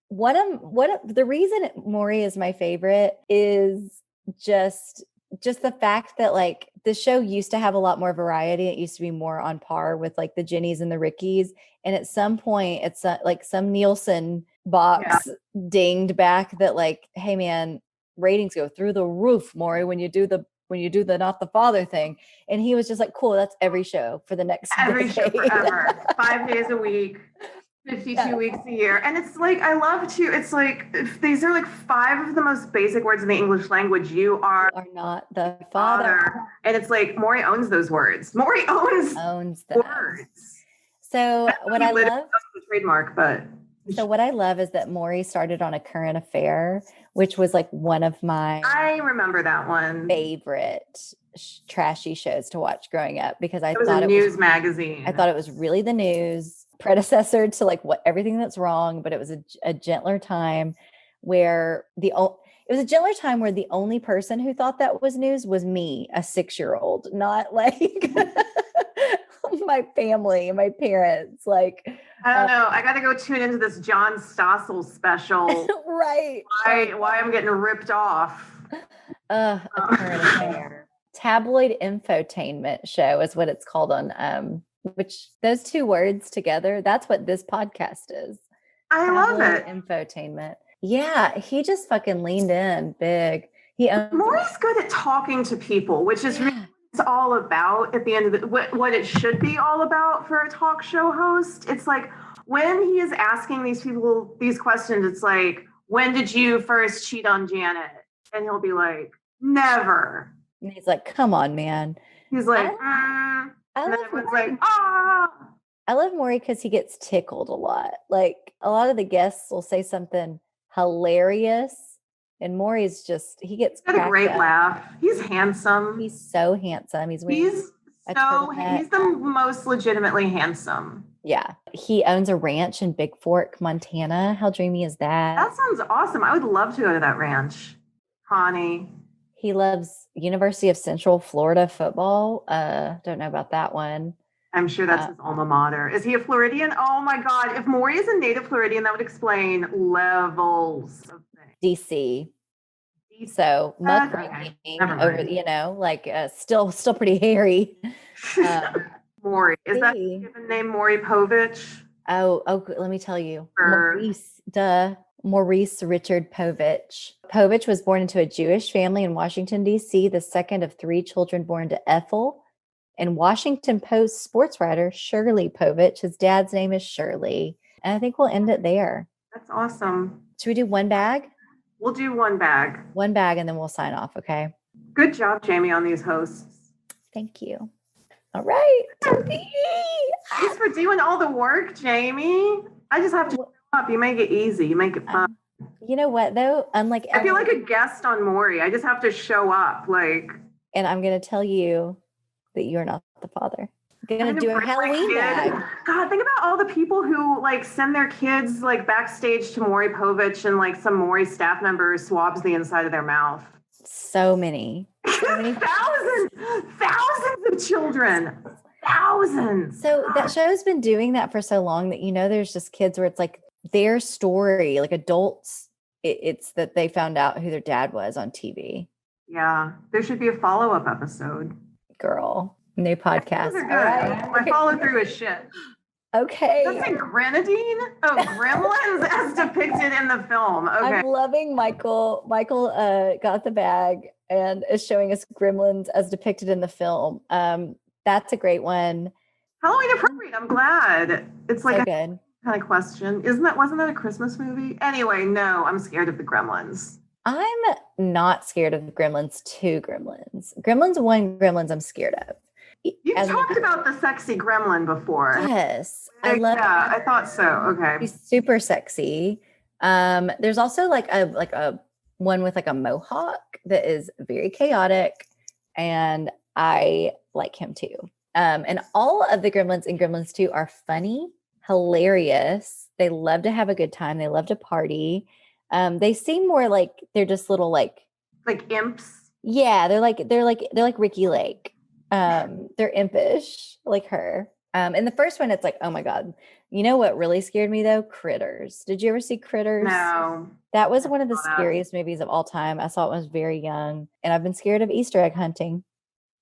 Speaker 3: the reason Maury is my favorite is just the fact that like the show used to have a lot more variety. It used to be more on par with like the Jennies and the Rickies. And at some point, it's like some Nielsen box dinged back that like, hey man, ratings go through the roof, Maury, when you do the not the father thing. And he was just like, cool, that's every show for the next
Speaker 4: every
Speaker 3: decade.
Speaker 4: show forever. 5 days a week. 52 weeks a year. And it's like, I love to, it's like, if these are like 5 of the most basic words in the English language. You are
Speaker 3: not the father.
Speaker 4: And it's like, Maury owns those words. Maury owns
Speaker 3: them.
Speaker 4: words.
Speaker 3: So what I love,
Speaker 4: the trademark, but.
Speaker 3: So what I love is that Maury started on A Current Affair, which was like one of my
Speaker 4: I remember that one.
Speaker 3: favorite trashy shows to watch growing up because I
Speaker 4: It was
Speaker 3: thought
Speaker 4: a
Speaker 3: it
Speaker 4: news
Speaker 3: was
Speaker 4: magazine.
Speaker 3: I thought it was really the news predecessor to like everything that's wrong, but it was a gentler time where the only person who thought that was news was me, a 6-year-old, not like my family, my parents. Like
Speaker 4: I don't know. I got to go tune into this John Stossel special.
Speaker 3: Right.
Speaker 4: Why I'm getting ripped off.
Speaker 3: A Current Affair. Tabloid infotainment show is what it's called on which those 2 words together, that's what this podcast is.
Speaker 4: I love it.
Speaker 3: Infotainment. Yeah, he just fucking leaned in big.
Speaker 4: Maury's good at talking to people, which is really what it's all about at the end of what it should be all about for a talk show host. It's like when he is asking these people these questions, it's like, when did you first cheat on Janet? And he'll be like, never.
Speaker 3: And he's like, come on, man.
Speaker 4: He's like,
Speaker 3: I
Speaker 4: and then
Speaker 3: love
Speaker 4: everyone's like, ah.
Speaker 3: I love Maury because he gets tickled a lot. Like a lot of the guests will say something hilarious, and Maury's he gets
Speaker 4: got a great
Speaker 3: up.
Speaker 4: laugh. He's handsome.
Speaker 3: He's so handsome. He's
Speaker 4: the most legitimately handsome.
Speaker 3: Yeah. He owns a ranch in Big Fork, Montana. How dreamy is that?
Speaker 4: That sounds awesome. I would love to go to that ranch. Honey.
Speaker 3: He loves University of Central Florida football. Don't know about that one.
Speaker 4: I'm sure that's his alma mater. Is he a Floridian? Oh my God. If Maury is a native Floridian, that would explain levels of things.
Speaker 3: DC. So muckraking over, like still pretty hairy.
Speaker 4: Maury. Is that a given name, Maury Povich?
Speaker 3: Oh, let me tell you. Maurice Richard Povich. Povich was born into a Jewish family in Washington, D.C., the second of 3 children born to Ethel and Washington Post sports writer Shirley Povich. His dad's name is Shirley. And I think we'll end it there.
Speaker 4: That's awesome.
Speaker 3: Should we do one bag?
Speaker 4: We'll do one bag.
Speaker 3: One bag, and then we'll sign off, okay?
Speaker 4: Good job, Jamie, on these hosts.
Speaker 3: Thank you. All right.
Speaker 4: Thanks for doing all the work, Jamie. I just have to show up. You make it easy. You make it fun.
Speaker 3: You know what, though? Unlike
Speaker 4: I feel like a guest on Maury. I just have to show up.
Speaker 3: And I'm going to tell you that you're not the father. I'm going to do a Halloween bag.
Speaker 4: God, think about all the people who send their kids backstage to Maury Povich and some Maury staff member swabs the inside of their mouth.
Speaker 3: So many.
Speaker 4: Thousands of children. Thousands.
Speaker 3: So that show's been doing that for so long that, there's just kids where it's their story, adults, it's that they found out who their dad was on TV.
Speaker 4: Yeah. There should be a follow-up episode.
Speaker 3: Girl. New podcast.
Speaker 4: Those are good. Right. My follow-through is shit.
Speaker 3: Okay.
Speaker 4: Does it say grenadine? Oh, gremlins as depicted in the film. Okay.
Speaker 3: I'm loving Michael. Michael got the bag and is showing us gremlins as depicted in the film. That's a great one.
Speaker 4: Halloween appropriate. I'm glad. It's
Speaker 3: so good.
Speaker 4: Kind of question. Wasn't that a Christmas movie? Anyway, no, I'm scared of the gremlins.
Speaker 3: I'm not scared of the Gremlins 2 Gremlins. Gremlins 1 Gremlins I'm scared of.
Speaker 4: You've talked about the sexy gremlin before.
Speaker 3: Yes. I love it.
Speaker 4: I thought so. Okay.
Speaker 3: He's super sexy. There's also a one with a mohawk that is very chaotic, and I like him too. And all of the Gremlins in Gremlins 2 are funny. hilarious. They love to have a good time. They love to party. They seem more like they're just little like
Speaker 4: imps.
Speaker 3: Yeah, they're like Ricki Lake. They're impish like her. In the first one, it's like, oh my God. You know what really scared me though? Critters. Did you ever see Critters?
Speaker 4: No.
Speaker 3: That was one of the scariest movies of all time. I saw it when I was very young, and I've been scared of Easter egg hunting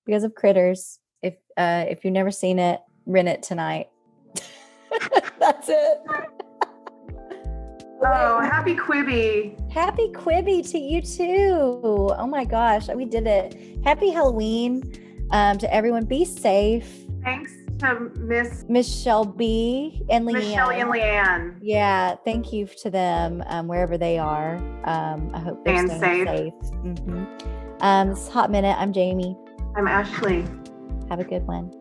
Speaker 3: because of Critters. If you've never seen it, rent it tonight. That's it.
Speaker 4: Oh, happy Quibi.
Speaker 3: Happy Quibi to you too. Oh my gosh, we did it. Happy Halloween to everyone. Be safe.
Speaker 4: Thanks to
Speaker 3: Miss Shelby and Leanne.
Speaker 4: Miss Shelby and Leanne.
Speaker 3: Yeah, thank you to them wherever they are. I hope they're staying safe. Mm-hmm. This is Hott Minute. I'm Jamie.
Speaker 4: I'm Ashley.
Speaker 3: Have a good one.